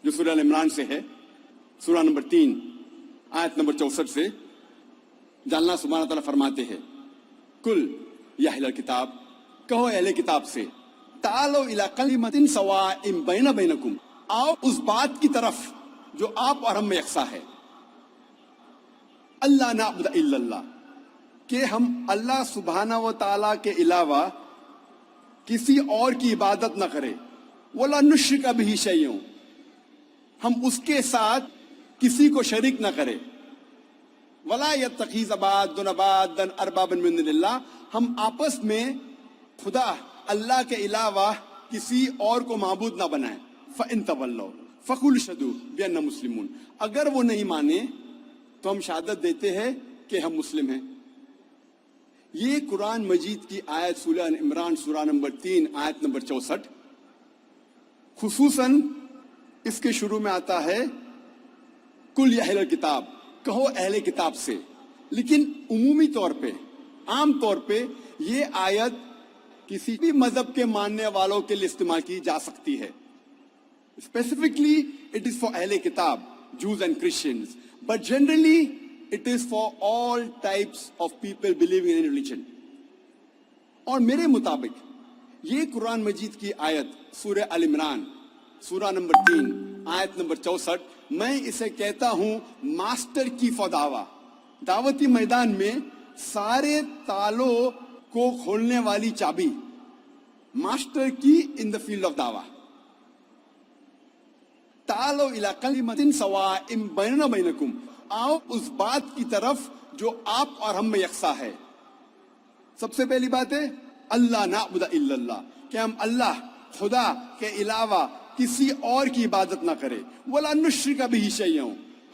جو سورہ ال عمران سے ہے، سورہ نمبر 3 آیت نمبر 64 سے، جہاں اللہ سبحانہ تعالیٰ فرماتے ہیں کل یا اہل کتاب، کہو اہل کتاب سے، تعالوا الی کلمۃ سواء بین بینکم، آؤ اس بات کی طرف جو آپ اور ہم میں یکساں ہے، اللہ نعبد الا اللہ، کہ ہم اللہ سبحانہ و تعالیٰ کے علاوہ کسی اور کی عبادت نہ کرے، ولا نشرک بہ شیئا، ہم اس کے ساتھ کسی کو شریک نہ کرے، ولا یتخذ بعضنا بعضا اربابا من دون اللہ، ہم آپس میں خدا اللہ کے علاوہ کسی اور کو معبود نہ بنائیں، فَإِن تَوَلَّوْا فَقُولُوا اشْهَدُوا بِأَنَّا مُسْلِمُونَ، اگر وہ نہیں مانے تو ہم شہادت دیتے ہیں کہ ہم مسلم ہیں۔ یہ قرآن مجید کی آیت سورہ عمران سورہ نمبر 3 آیت نمبر 64 خصوصاً اس کے شروع میں آتا ہے کل یا اہل کتاب، کہو اہل کتاب سے، لیکن عمومی طور پہ، عام طور پہ یہ آیت کسی بھی مذہب کے ماننے والوں کے لیے استعمال کی جا سکتی ہے۔ Specifically, it is for اہل کتاب, Jews and Christians, but generally it is for all types of people believing in religion. اور میرے مطابق یہ قرآن مجید کی آیت سورہ ال عمران سورہ نمبر 3 آیت نمبر 64، میں اسے کہتا ہوں ماسٹر کی فور دعویٰ، دعوتی میدان میں سارے تالوں کو کھولنے والی چابی، ماسٹر کی ان دا فیلڈ آف دعویٰ۔ تعالوا الی کلمۃ سواء بیننا بینکم، آؤ اس بات کی طرف جو آپ اور ہم میں یکساں ہے۔ سب سے پہلی بات ہے اللہ نعبد الا اللہ، کہ ہم اللہ خدا کے علاوہ کسی اور کی عبادت نہ کرے، ولا نشرک بہ شیئا،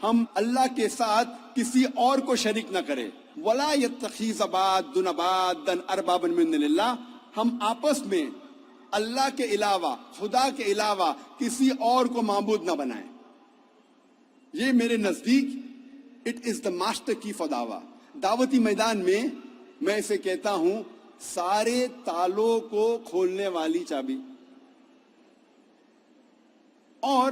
ہم اللہ کے ساتھ کسی اور کو شریک نہ کرے، ولا یتخذ بعضنا بعضا اربابا من دون اللہ، ہم آپس میں اللہ کے علاوہ، خدا کے علاوہ کسی اور کو معبود نہ بنائیں۔ یہ میرے نزدیک اٹ از دا ماسٹر کی فور دعویٰ، دعوتی میدان میں میں اسے کہتا ہوں سارے تالوں کو کھولنے والی چابی۔ اور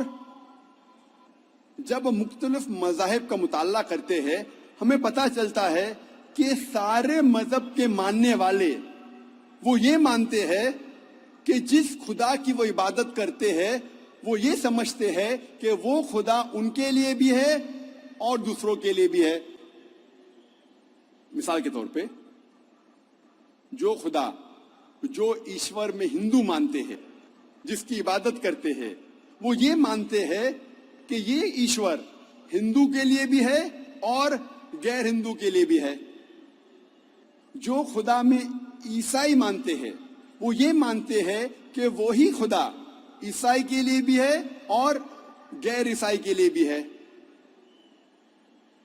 جب مختلف مذاہب کا مطالعہ کرتے ہیں ہمیں پتہ چلتا ہے کہ سارے مذہب کے ماننے والے وہ یہ مانتے ہیں کہ جس خدا کی وہ عبادت کرتے ہیں وہ یہ سمجھتے ہیں کہ وہ خدا ان کے لیے بھی ہے اور دوسروں کے لیے بھی ہے۔ مثال کے طور پہ جو خدا، جو ایشور میں ہندو مانتے ہیں، جس کی عبادت کرتے ہیں، وہ یہ مانتے ہیں کہ یہ ایشور ہندو کے لیے بھی ہے اور غیر ہندو کے لیے بھی ہے۔ جو خدا میں عیسائی مانتے ہیں وہ یہ مانتے ہیں کہ وہی خدا عیسائی کے لیے بھی ہے اور غیر عیسائی کے لیے بھی ہے۔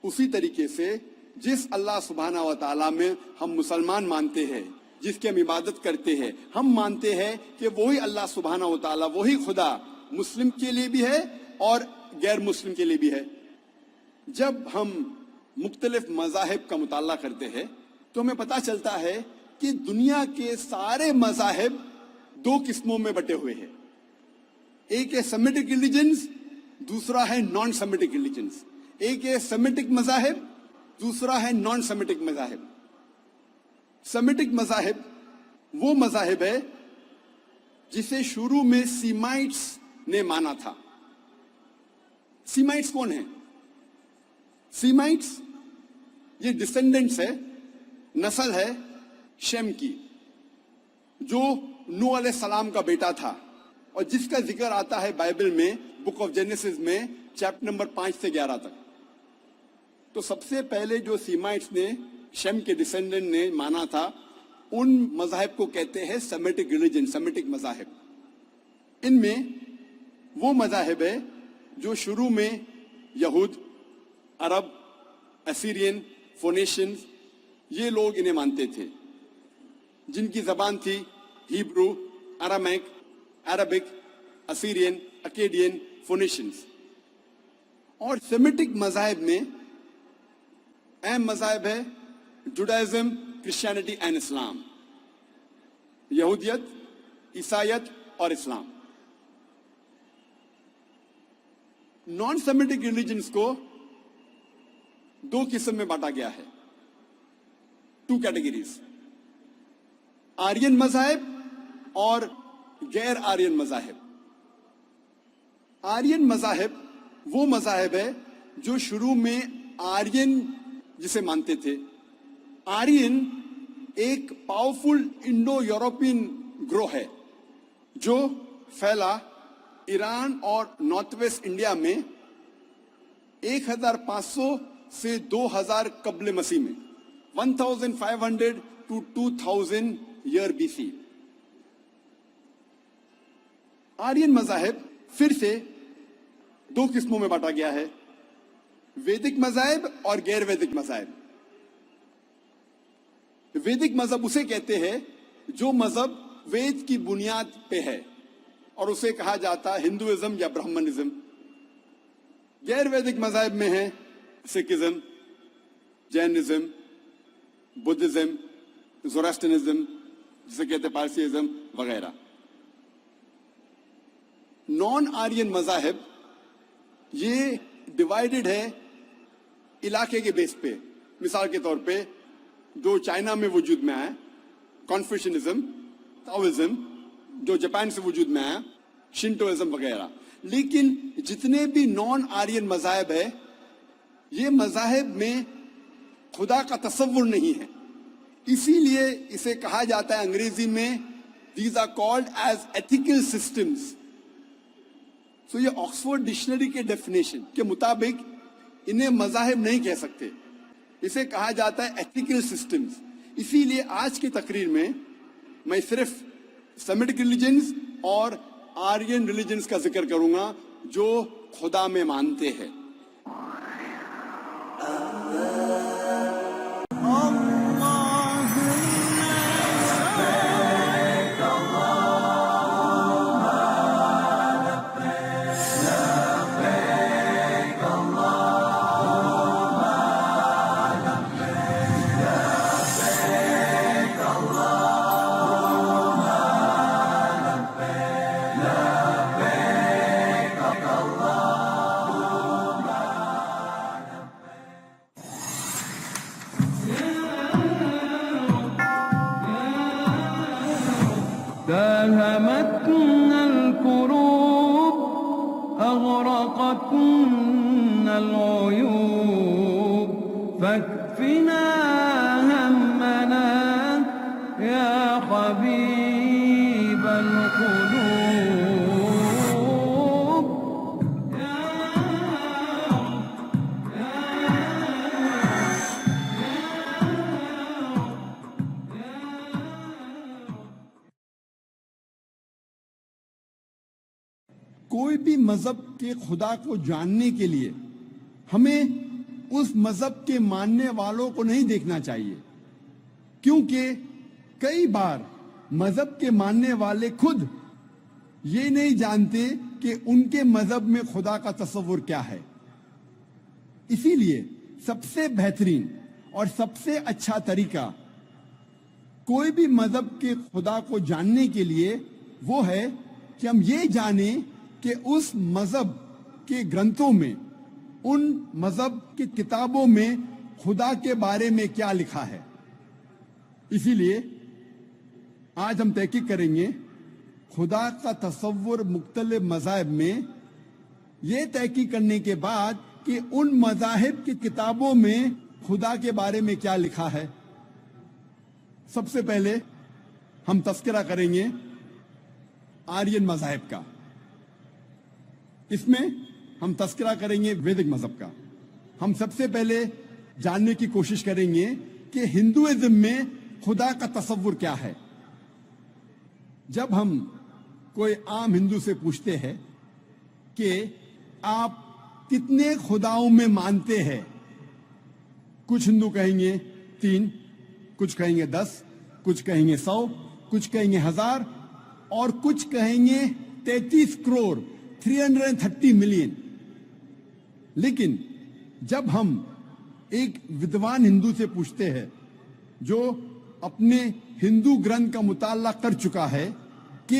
اسی طریقے سے جس اللہ سبحانہ و تعالیٰ میں ہم مسلمان مانتے ہیں، جس کی ہم عبادت کرتے ہیں، ہم مانتے ہیں کہ وہی اللہ سبحانہ و تعالیٰ، وہی خدا مسلم کے لیے بھی ہے اور غیر مسلم کے لیے بھی ہے۔ جب ہم مختلف مذاہب کا مطالعہ کرتے ہیں تو ہمیں پتہ چلتا ہے کہ دنیا کے سارے مذاہب دو قسموں میں بٹے ہوئے ہیں، ایک ہے سیمیٹک ریلیجنز، دوسرا ہے نان سیمیٹک ریلیجنز۔ ایک ہے سیمیٹک مذاہب، دوسرا ہے نان سیمیٹک مذاہب۔ سیمیٹک مذاہب وہ مذاہب ہے جسے شروع میں سیمائٹس نے مانا تھا۔ سیمائٹس کون ہیں؟ سیمائٹس یہ ڈسینڈنٹس ہے، نسل ہے شیم کی، جو نوح علیہ السلام کا بیٹا تھا اور جس کا ذکر آتا ہے بائبل میں بک آف جینیسس میں چیپٹر نمبر 5 سے 11 تک۔ تو سب سے پہلے جو سیمائٹس نے، شیم کے ڈسینڈنٹ نے مانا تھا، ان مذاہب کو کہتے ہیں سیمیٹک ریلیجن، سیمیٹک مذاہب۔ ان میں وہ مذاہب ہے جو شروع میں یہود، عرب، اسیرین، فونیشین، یہ لوگ انہیں مانتے تھے، جن کی زبان تھی ہیبرو، ارامائک، عربک، اسیرین، اکیڈین، فونیشینز۔ اور سیمیٹک مذاہب میں اہم مذاہب ہے جوڈائزم، کرسچینٹی اینڈ اسلام، یہودیت، عیسائیت اور اسلام۔ नॉन सेमेटिक रिलीजन्स को दो किस्म में बांटा गया है, टू कैटेगरीज, आर्यन मज़ाहिब और गैर आर्यन मज़ाहिब। आर्यन मज़ाहिब वो मज़ाहिब है जो शुरू में आर्यन जिसे मानते थे। आर्यन एक पावरफुल इंडो यूरोपियन ग्रोह है जो फैला ईरान और नॉर्थ वेस्ट इंडिया में 1500 से 2000 कब्ल मसीह में, 1500 to 2000 ईयर बीसी। आर्यन मज़ाहिब फिर से दो किस्मों में बांटा गया है, वैदिक मज़ाहिब और गैर वैदिक मज़ाहिब। वैदिक मजहब उसे कहते हैं जो मजहब वेद की बुनियाद पे है और उसे कहा जाता है हिंदुइज्म या ब्राह्मणिज्म। गैर वैदिक मज़ाहिब में है सिखिज्म, जैनिज्म, बुद्धिज्म, ज़ोरास्ट्रियनिज्म जिसे कहते हैं पारसीइज्म वगैरह। नॉन आर्यन मज़ाहिब ये डिवाइडेड है इलाके के बेस पे। मिसाल के तौर पे जो चाइना में वजूद में आया कॉन्फ्यूशनिज्म, ताओइज्म, जो जापान से वजूद में आया शिंटोइज्म वगैरह। लेकिन जितने भी नॉन आर्यन मज़ाहिब है, ये मज़ाहिब में खुदा का तसव्वुर नहीं है, इसीलिए इसे कहा जाता है अंग्रेजी में these are called as ethical systems. तो ये ऑक्सफोर्ड डिक्शनरी के डेफिनेशन के मुताबिक इन्हें मज़ाहिब नहीं कह सकते, इसे कहा जाता है एथिकल सिस्टम्स। इसीलिए आज की तकरीर में मैं सिर्फ सेमिटिक रिलीजन्स और आर्यन रिलीजन्स का जिक्र करूंगा जो खुदा में मानते हैं। داهمتنا الكروب أغرقتنا العيوب فاكفنا همنا يا حبيب القلوب कोई भी मजहब के खुदा को जानने के लिए हमें उस मजहब के मानने वालों को नहीं देखना चाहिए, क्योंकि कई बार मजहब के मानने वाले खुद ये नहीं जानते कि उनके मजहब में खुदा का तसव्वुर क्या है। इसीलिए सबसे बेहतरीन और सबसे अच्छा तरीका कोई भी मजहब के खुदा को जानने के लिए वो है कि हम ये जानें कि उस मजहब के ग्रंथों में, उन मजहब की किताबों में खुदा के बारे में क्या लिखा है। इसीलिए आज हम तहकीक करेंगे खुदा का तसव्वुर मुख्तलिफ मज़ाहिब में, ये तहकीक करने के बाद कि उन मज़ाहिब की किताबों में खुदा के बारे में क्या लिखा है। सबसे पहले हम तस्करा करेंगे आर्यन मज़ाहिब का, इसमें हम तस्करा करेंगे वैदिक मजहब का। हम सबसे पहले जानने की कोशिश करेंगे कि हिंदुइज्म में खुदा का तसव्वुर क्या है। जब हम कोई आम हिंदू से पूछते हैं कि आप कितने खुदाओं में मानते हैं, कुछ हिंदू कहेंगे 3, कुछ कहेंगे 10, कुछ कहेंगे 100, कुछ कहेंगे 1000 और कुछ कहेंगे 33 करोड़ 330 मिलियन। लेकिन जब हम एक विद्वान हिंदू से पूछते हैं जो अपने हिंदू ग्रंथ का मुताला कर चुका है कि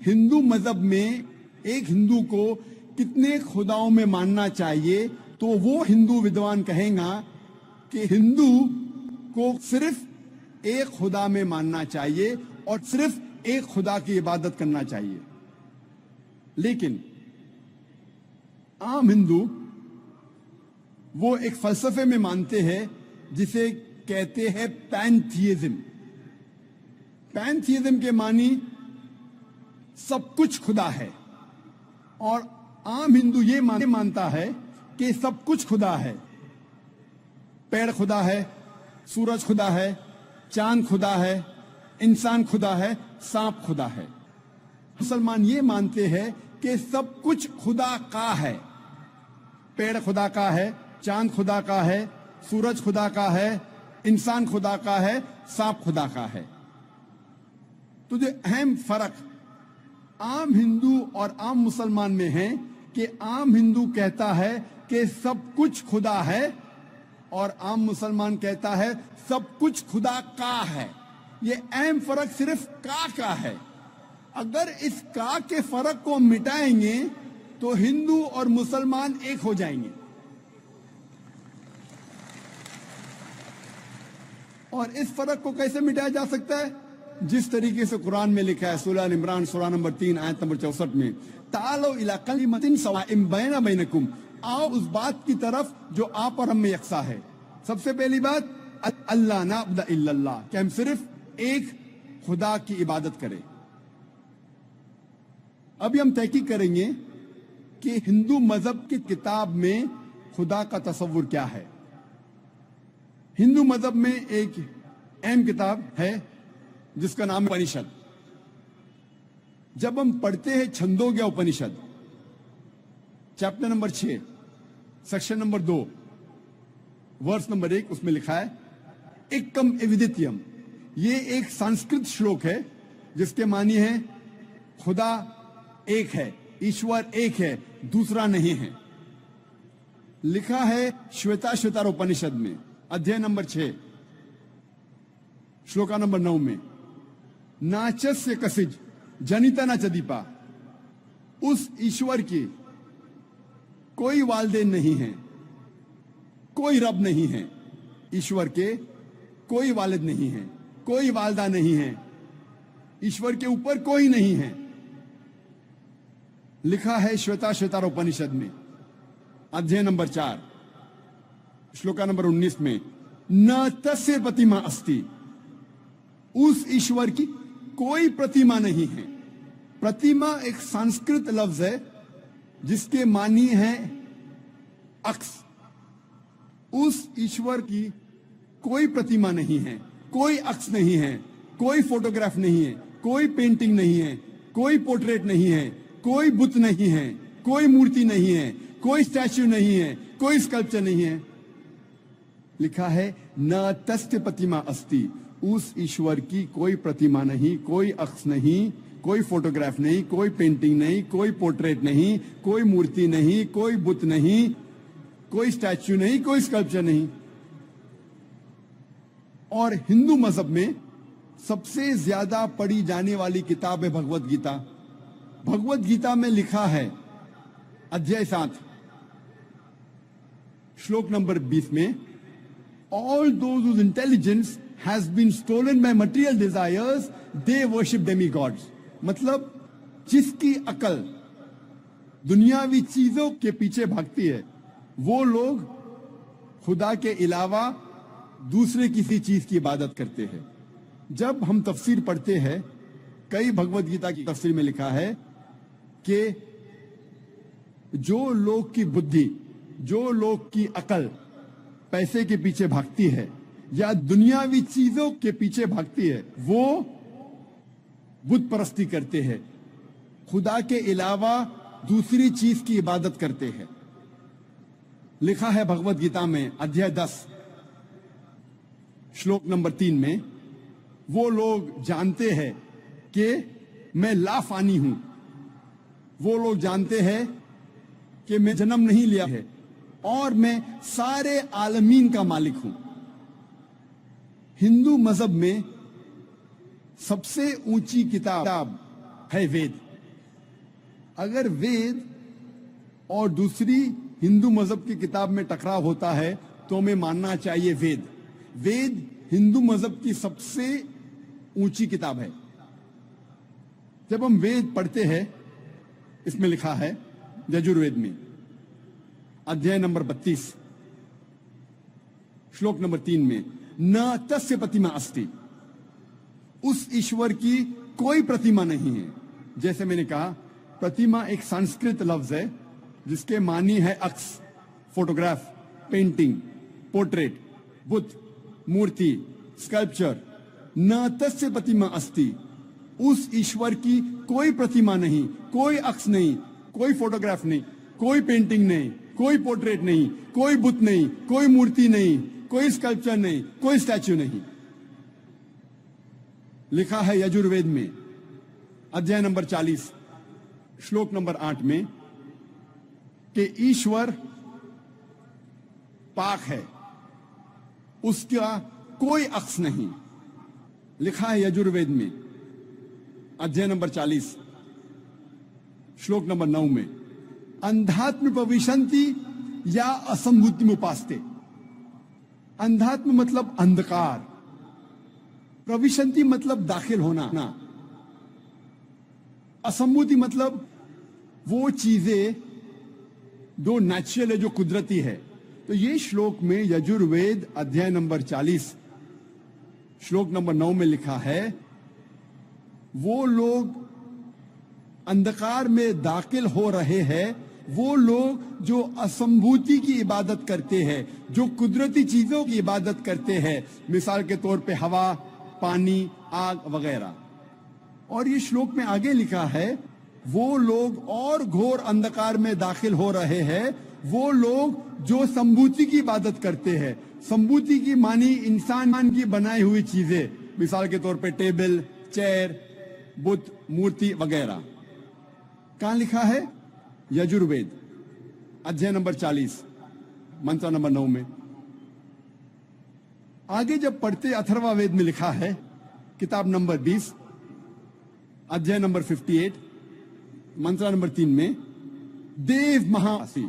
हिंदू मजहब में एक हिंदू को कितने खुदाओं में मानना चाहिए, तो वो हिंदू विद्वान कहेगा कि हिंदू को सिर्फ एक खुदा में मानना चाहिए और सिर्फ एक खुदा की इबादत करना चाहिए। लेकिन आम हिंदू वो एक फलसफे में मानते हैं जिसे कहते हैं पैंथियज्म। पैंथियज्म के मानी सब कुछ खुदा है, और आम हिंदू ये मानता है कि सब कुछ खुदा है। पेड़ खुदा है, सूरज खुदा है, चांद खुदा है, इंसान खुदा है, सांप खुदा है। मुसलमान ये मानते हैं कि सब कुछ खुदा का है। पेड़ खुदा का है, चांद खुदा का है, सूरज खुदा का है, इंसान खुदा का है, सांप खुदा का है। तो जो अहम फर्क आम हिंदू और आम मुसलमान में है कि आम हिंदू कहता है कि सब कुछ खुदा है, और आम मुसलमान कहता है सब कुछ खुदा का है। ये अहम फर्क सिर्फ का है। अगर इस का के फर्क को मिटाएंगे तो हिंदू और मुसलमान एक हो जाएंगे। और इस फर्क को कैसे मिटाया जा सकता है? जिस तरीके से कुरान में लिखा है, सूरह इमरान सूरह नंबर 3 आयत नंबर 64 में, तालो इला कलिमतिन सवाइम बैना बैनकुम, आओ उस बात की तरफ जो आप और हम में यकसा है। सबसे पहली बात, अल्लाह नाबुद इल्लल्लाह, कि हम सिर्फ एक खुदा की इबादत करें। अभी हम तहकीक करेंगे कि हिंदू मजहब की किताब में खुदा का तस्वुर क्या है। हिंदू मजहब में एक अहम किताब है जिसका नाम है उपनिषद। जब हम पढ़ते हैं Chandogya Upanishad, chapter number 6, section number 2, verse number 1, उसमें लिखा है एकम एविदित्यम। ये एक संस्कृत श्लोक है जिसके मानी है खुदा एक है, ईश्वर एक है, दूसरा नहीं है। लिखा है श्वेताश्वतर उपनिषद में, अध्याय नंबर 6, श्लोका नंबर 9 में, नाचस्य कसिज जनिता न चदीपा, उस ईश्वर की कोई वालदेन नहीं है, कोई रब नहीं है। ईश्वर के कोई वालिद नहीं है, कोई वालदा नहीं है, ईश्वर के ऊपर कोई नहीं है। लिखा है श्वेताश्वतर उपनिषद में, अध्याय नंबर 4, श्लोका नंबर 19 में, न तस्य प्रतिमा अस्ति, उस ईश्वर की कोई प्रतिमा नहीं है। प्रतिमा एक संस्कृत लफ्ज है जिसके मानी है अक्स। उस ईश्वर की कोई प्रतिमा नहीं है, कोई अक्स नहीं है, कोई फोटोग्राफ नहीं है, कोई पेंटिंग नहीं है, कोई पोर्ट्रेट नहीं है, कोई बुत नहीं है, कोई मूर्ति नहीं है, कोई स्टैच्यू नहीं है, कोई स्कल्पचर नहीं है। लिखा है न तस्य प्रतिमा अस्ति, उस ईश्वर की कोई प्रतिमा नहीं, कोई अक्स नहीं, कोई फोटोग्राफ नहीं, कोई पेंटिंग नहीं, कोई पोर्ट्रेट नहीं, कोई मूर्ति नहीं, कोई बुत नहीं, कोई स्टैच्यू नहीं, कोई स्कल्पचर नहीं। और हिंदू मजहब में सबसे ज्यादा पढ़ी जाने वाली किताब है भगवत गीता। भगवत गीता में लिखा है अध्याय 7, श्लोक नंबर 20 में, all those whose intelligence has been stolen by material desires, they worship demigods। मतलब जिसकी अकल दुनियावी चीजों के पीछे भागती है, वो लोग खुदा के अलावा दूसरे किसी चीज की इबादत करते हैं। जब हम तफसीर पढ़ते हैं, कई भगवत गीता की तफसीर में लिखा है कि जो लोग की बुद्धि, जो लोग की अकल पैसे के पीछे भागती है या दुनियावी चीजों के पीछे भागती है, वो बुत परस्ती करते हैं, खुदा के अलावा दूसरी चीज की इबादत करते हैं। लिखा है भगवत गीता में अध्याय 10, श्लोक नंबर 3 में, वो लोग जानते हैं कि मैं लाफानी हूं, वो लोग जानते हैं कि मैं जन्म नहीं लिया है और मैं सारे आलमीन का मालिक हूं। हिंदू मजहब में सबसे ऊंची किताब है वेद। अगर वेद اور دوسری ہندو مذہب کی کتاب میں ٹکراؤ ہوتا ہے تو ہمیں ماننا چاہیے وید. وید ہندو مذہب کی سب سے اونچی کتاب ہے. جب ہم وید پڑھتے ہیں اس میں لکھا ہے یجروید میں ادھیائے نمبر 32 شلوک نمبر 3 میں نہ تسیہ پتیما استی، اس ایشور کی کوئی پرتیما نہیں ہے. جیسے میں نے کہا پرتیما ایک سنسکرت لفظ ہے جس کے معنی ہے عکس، فوٹوگراف، پینٹنگ، پورٹریٹ، بت، مورتی، اسکلپچر. نہ تسیہ پتیما استی، اس ایشور کی کوئی پرتیما نہیں، کوئی عکس نہیں، کوئی فوٹوگراف نہیں، کوئی پینٹنگ نہیں، کوئی پورٹریٹ نہیں، کوئی بت نہیں، کوئی مورتی نہیں، کوئی اسکلپچر نہیں، کوئی اسٹیچو نہیں. لکھا ہے یجروید میں ادھیائے نمبر 40 شلوک نمبر 8 میں کہ ایشور پاک ہے، اس کا کوئی عکس نہیں. لکھا ہے یجروید میں ادھیائے نمبر 40 شلوک نمبر 9 میں اندھاتم پویشنتی یا اسمبھوتی مپاستے. اندھاتم مطلب اندھکار، پرویشنتی مطلب داخل ہونا، اسمبھوتی مطلب وہ چیزیں جو نیچرل ہے، جو قدرتی ہے. تو یہ شلوک میں یجروید ادھیائے نمبر 40 شلوک نمبر 9 میں لکھا ہے وہ لوگ اندھکار میں داخل ہو رہے ہیں، وہ لوگ جو اسمبھوتی کی عبادت کرتے ہیں، جو قدرتی چیزوں کی عبادت کرتے ہیں، مثال کے طور پہ ہوا، پانی، آگ وغیرہ. اور یہ شلوک میں آگے لکھا ہے وہ لوگ اور گھور اندھکار میں داخل ہو رہے ہیں، وہ لوگ جو سمبھوتی کی عبادت کرتے ہیں. سمبھوتی کی معنی انسان کی بنائی ہوئی چیزیں، مثال کے طور پہ ٹیبل، چیئر، بت، مورتی وغیرہ. کہاں لکھا ہے؟ یجروید ادھیائے نمبر 40 منتر نمبر 9 میں. آگے جب پڑھتے اتھروا وید میں لکھا ہے کتاب نمبر 20 ادھیائے نمبر 58 منتر نمبر 3 میں دیو مہاسی،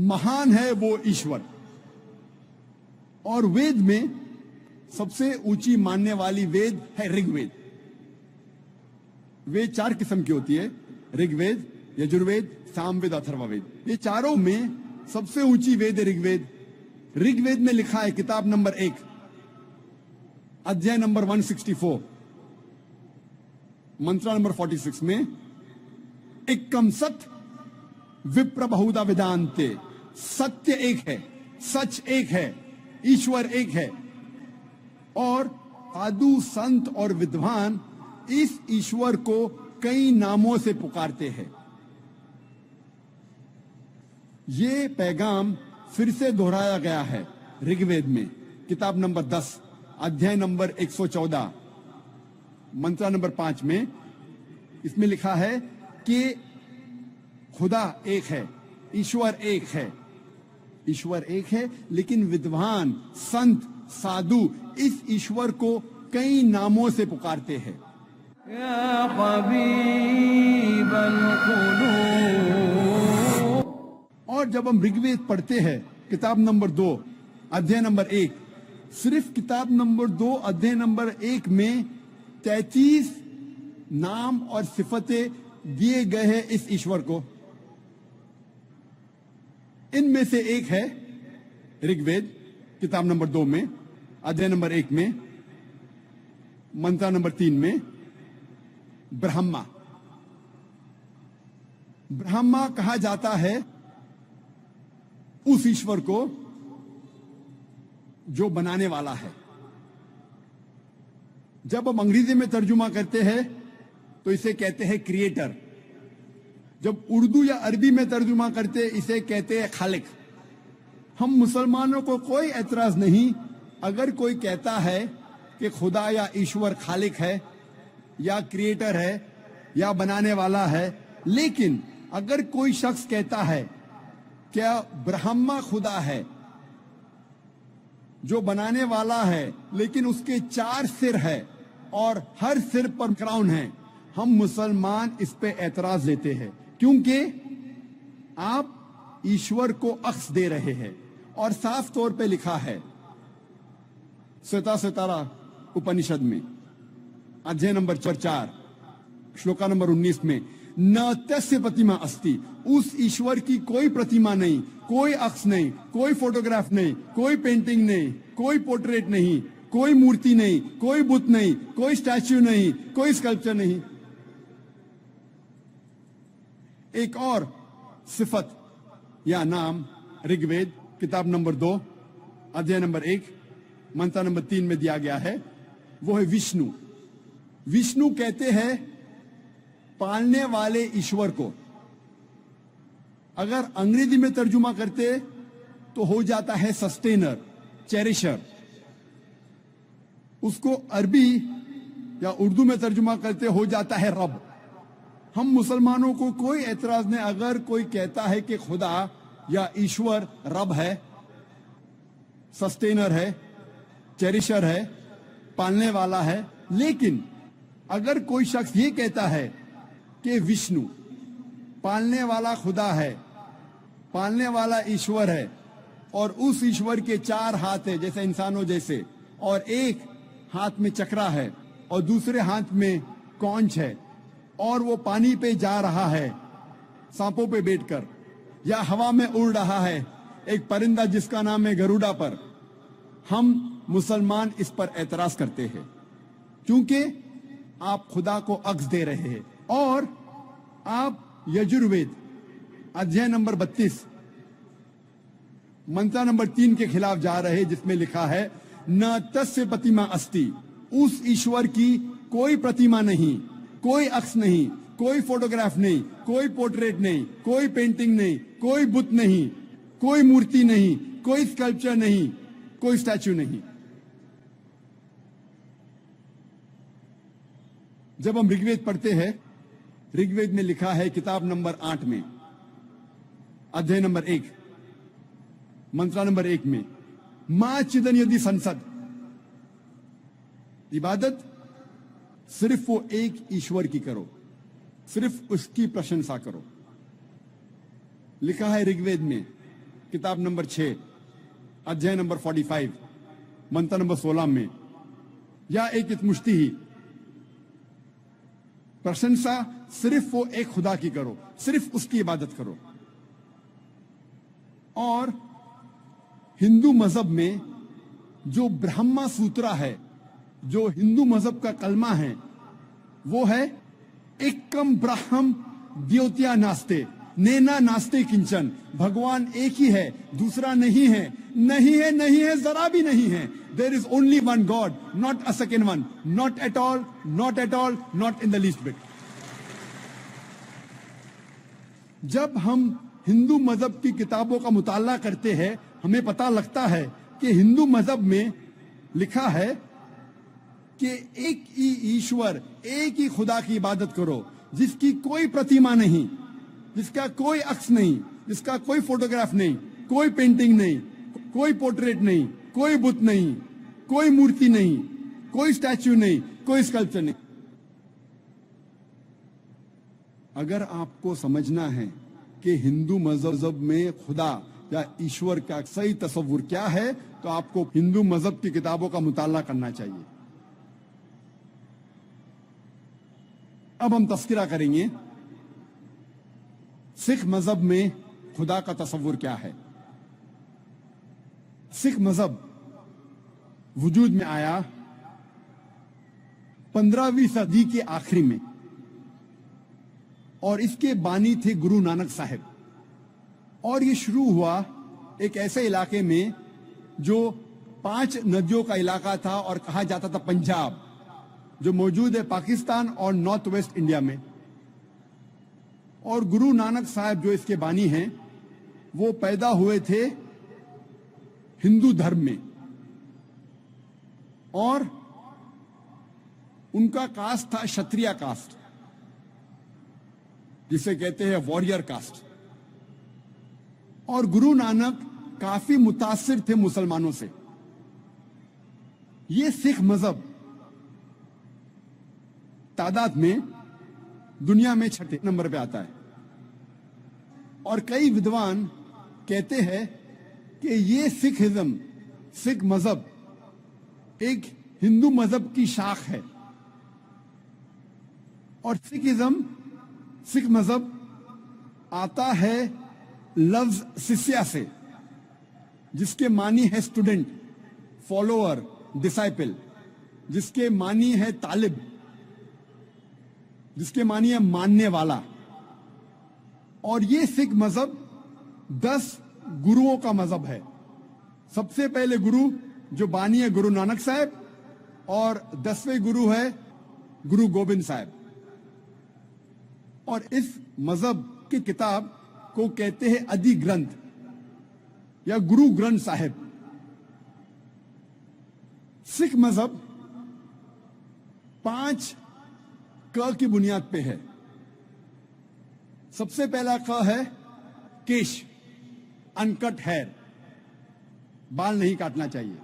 مہان ہے وہ ایشور. اور وید میں سب سے اونچی ماننے والی وید ہے رگ وید. وید 4 قسم کی ہوتی ہے، رگ وید، یجروید، سام وید، اتھروا وید. یہ چاروں میں سب سے اونچی وید ہے رگ وید. رگ وید میں لکھا ہے کتاب نمبر 1 ادھیائے نمبر 164 منترا نمبر 46 میں ایکم ست وپر بہودا ویدانتے، ستیہ ایک ہے، سچ ایک ہے، ایشور ایک ہے. اور سادھو، سنت اور ودوان اس ایشور کو کئی ناموں سے پکارتے ہیں. یہ پیغام پھر سے دہرایا گیا ہے رگ وید میں کتاب نمبر 10 ادھیائے نمبر 114 منترا نمبر 5 میں. اس میں لکھا ہے کہ خدا ایک ہے، ایشور ایک ہے. ایشور ایک ہے لیکن ودوان، سنت، سادھو اس ایشور کو کئی ناموں سے پکارتے ہیں. یا حبیب القلوب. اور جب ہم رگ وید پڑھتے ہیں کتاب نمبر 2 ادھیائے نمبر 1، صرف کتاب نمبر 2 ادھیائے نمبر 1 میں 33 نام اور صفتیں دیے گئے ہیں اس ایشور کو. ان میں سے ایک ہے رگ وید کتاب نمبر 2 میں ادھیائے نمبر 1 میں منتر نمبر 3 میں برہما. برہما کہا جاتا ہے اس ایشور کو جو بنانے والا ہے. جب ہم انگریزی میں ترجمہ کرتے ہیں تو اسے کہتے ہیں کریٹر. جب اردو یا عربی میں ترجمہ کرتے اسے کہتے ہیں خالق. ہم مسلمانوں کو کوئی اعتراض نہیں اگر کوئی کہتا ہے کہ خدا یا ایشور خالق ہے یا کریٹر ہے یا بنانے والا ہے. لیکن اگر کوئی شخص کہتا ہے کیا برہما خدا ہے جو بنانے والا ہے لیکن اس کے 4 سر ہے اور ہر سر پر کراؤن ہے، ہم مسلمان اس پہ اعتراض لیتے ہیں کیونکہ आप ईश्वर को अक्स दे रहे हैं और साफ तौर पे लिखा है श्वेता उपनिषद में अध्याय नंबर 4 श्लोका नंबर 19 में न तस्य प्रतिमा अस्ति, उस ईश्वर की कोई प्रतिमा नहीं, कोई अक्स नहीं, कोई फोटोग्राफ नहीं, कोई पेंटिंग नहीं, कोई पोर्ट्रेट नहीं, कोई मूर्ति नहीं, कोई बुत नहीं, कोई स्टैच्यू नहीं, कोई स्कल्पचर नहीं। एक और सिफत या नाम ऋग्वेद किताब नंबर 2 अध्याय नंबर 1 मंत्र नंबर 3 में दिया गया है, वो है विष्णु। विष्णु कहते हैं पालने वाले ईश्वर को। अगर अंग्रेजी में तर्जुमा करते तो हो जाता है सस्टेनर, चेरिशर। उसको अरबी या उर्दू में तर्जुमा करते हो जाता है रब। हम मुसलमानों को कोई एतराज नहीं अगर कोई कहता है कि खुदा या ईश्वर रब है, सस्टेनर है, चेरिशर है, पालने वाला है। लेकिन अगर कोई शख्स ये कहता है कि विष्णु पालने वाला खुदा है, पालने वाला ईश्वर है, और उस ईश्वर के 4 हाथ है जैसे इंसानों जैसे, और एक हाथ में चक्रा है और दूसरे हाथ में कौंच है, और वो पानी पे जा रहा है सांपों पे बैठकर, या हवा में उड़ रहा है एक परिंदा जिसका नाम है गरुड़ा पर, हम मुसलमान इस पर एतराज करते हैं क्योंकि आप खुदा को अक्स दे रहे हैं। और आप यजुर्वेद अध्याय नंबर 32 मंत्र नंबर 3 के खिलाफ जा रहे हैं जिसमें लिखा है न तस्य प्रतिमा अस्ति, उस ईश्वर की कोई प्रतिमा नहीं, कोई अक्स नहीं, कोई फोटोग्राफ नहीं, कोई पोर्ट्रेट नहीं, कोई पेंटिंग नहीं, कोई बुत नहीं, कोई मूर्ति नहीं, कोई स्कल्पचर नहीं, कोई स्टैच्यू नहीं। जब हम ऋग्वेद पढ़ते हैं, ऋग्वेद में लिखा है किताब नंबर 8 में अध्याय नंबर 1 मंत्र नंबर 1 में मां चिदन यदि संसद, इबादत सिर्फ वो एक ईश्वर की करो, सिर्फ उसकी प्रशंसा करो। लिखा है ऋग्वेद में किताब नंबर 6 अध्याय नंबर 45 मंत्र नंबर 16 में, या एक मुश्ती ही, प्रशंसा सिर्फ वो एक खुदा की करो, सिर्फ उसकी इबादत करो। और हिंदू मजहब में जो ब्रह्मा सूत्रा है, जो हिंदू मजहब का कलमा है, वो है एकम ब्रह्म द्योत्या नास्ते नेना नास्ते किंचन, भगवान एक ही है, दूसरा नहीं है, नहीं है, नहीं है, जरा भी नहीं है। There is only one God, not a second one, not at all, not at all, not in the least bit. जब हम हिंदू मजहब की किताबों का मुताला करते हैं, हमें पता लगता है कि हिंदू मजहब में लिखा है कि एक ही ईश्वर, एक ही खुदा की इबादत करो, जिसकी कोई प्रतिमा नहीं, जिसका कोई अक्स नहीं, जिसका कोई फोटोग्राफ नहीं, कोई पेंटिंग नहीं, कोई पोर्ट्रेट नहीं, कोई बुत नहीं, कोई मूर्ति नहीं, कोई स्टैच्यू नहीं, कोई स्कल्पचर नहीं। अगर आपको समझना है कि हिंदू मजहब में खुदा या ईश्वर का सही तस्वुर क्या है, तो आपको हिंदू मजहब की किताबों का मुताला करना चाहिए। अब हम तस्करा करेंगे सिख मजहब में खुदा का तस्वुर क्या है। सिख मजहब वजूद में आया 15वीं सदी के आखिरी में, और इसके बानी थे गुरु नानक साहिब। और ये शुरू हुआ एक ऐसे इलाके में जो 5 नदियों का इलाका था और कहा जाता था पंजाब, जो मौजूद है पाकिस्तान और नॉर्थ वेस्ट इंडिया में। और गुरु नानक साहब जो इसके बानी हैं, वो पैदा हुए थे हिंदू धर्म में, और उनका कास्ट था क्षत्रिय कास्ट, जिसे कहते हैं वॉरियर कास्ट। और गुरु नानक काफी मुतासिर थे मुसलमानों से। ये सिख मजहब तादाद में दुनिया में 6 नंबर पे आता है। और कई विद्वान कहते हैं कि ये सिखिज्म, सिख मजहब एक हिंदू मजहब की शाख है। और सिखिज्म, सिख मजहब आता है लफ्ज शिष्या से, जिसके मानी है स्टूडेंट, फॉलोअर, डिसाइपल, जिसके मानी है तालिब, जिसके मानी है मानने वाला। और ये सिख मजहब 10 गुरुओं का मजहब है। सबसे पहले गुरु जो बानी है गुरु नानक साहब, और 10वें गुरु है गुरु गोबिंद साहब। और इस मजहब की किताब को कहते हैं आदि ग्रंथ या गुरु ग्रंथ साहिब। सिख मजहब 5 क की बुनियाद पे है। सबसे पहला क है केश, अनकट हेयर, बाल नहीं काटना चाहिए।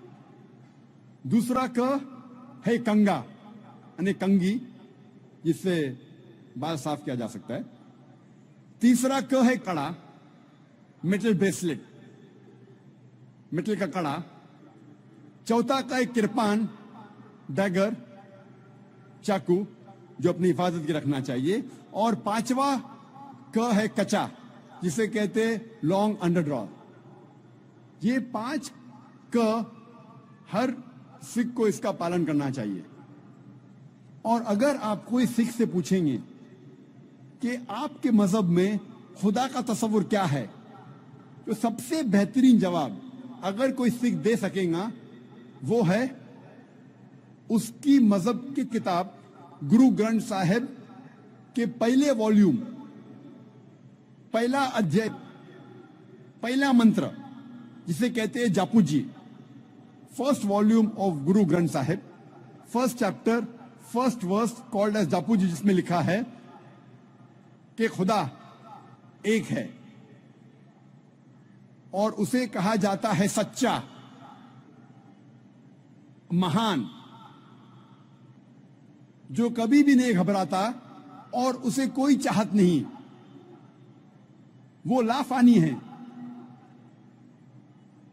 दूसरा क है कंगा, यानी कंगी, जिससे बाल साफ किया जा सकता है। तीसरा क है कड़ा, मेटल ब्रेसलेट, मेटल का कड़ा। चौथा का है किरपान, डैगर, चाकू, जो अपनी हिफाजत की रखना चाहिए। और 5वां क है कचा, जिसे कहते लॉन्ग अंडरड्रॉ। ये 5 क हर सिख को इसका पालन करना चाहिए। और अगर आप कोई सिख से पूछेंगे कि आपके मजहब में खुदा का तस्वुर क्या है, तो सबसे बेहतरीन जवाब अगर कोई सिख दे सकेगा वो है उसकी मजहब की किताब गुरु ग्रंथ साहिब के पहले वॉल्यूम, पहला अध्याय, पहला मंत्र, जिसे कहते हैं Japu ji, first volume of Guru Granth Sahib, first chapter, first verse called as Japu ji, जिसमें लिखा है कि खुदा एक है और उसे कहा जाता है सच्चा, महान, जो कभी भी नहीं घबराता और उसे कोई चाहत नहीं। वो लाफानी है,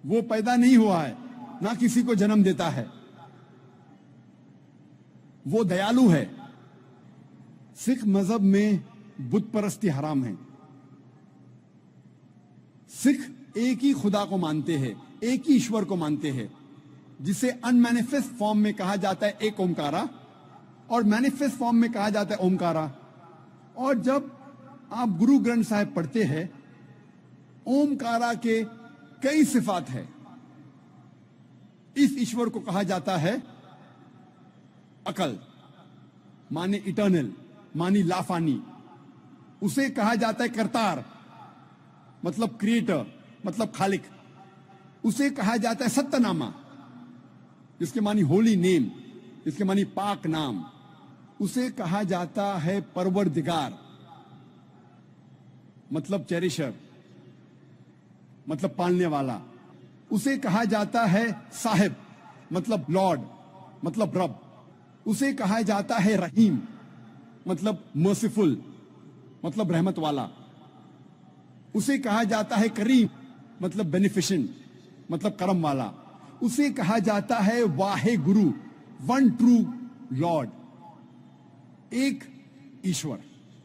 वो पैदा नहीं हुआ है, ना किसी को जन्म देता है, वो दयालु है। सिख मजहब में बुत परस्ती हराम है। सिख एक ही खुदा को मानते हैं, एक ही ईश्वर को मानते हैं, जिसे अनमैनिफेस्ट फॉर्म में कहा जाता है एक ओमकारा, और मैनिफेस्ट फॉर्म में कहा जाता है ओमकारा। और जब आप गुरु ग्रंथ साहिब पढ़ते हैं, ओमकारा के कई सिफात है। इस ईश्वर को कहा जाता है अकल, माने इटर्नल, मानी लाफानी। उसे कहा जाता है करतार, मतलब क्रिएटर, मतलब खालिक। उसे कहा जाता है सत्यनामा, जिसके मानी होली नेम, जिसके मानी पाक नाम। उसे कहा जाता है परवरदिगार, मतलब चेरिशर, मतलब पालने वाला। उसे कहा जाता है साहिब, मतलब लॉर्ड, मतलब रब। उसे कहा जाता है रहीम, मतलब मर्सीफुल, मतलब रहमत वाला। उसे कहा जाता है करीम, मतलब बेनिफिशेंट, मतलब करम वाला। उसे कहा जाता है Wahe Guru, one true Lord, एक ईश्वर,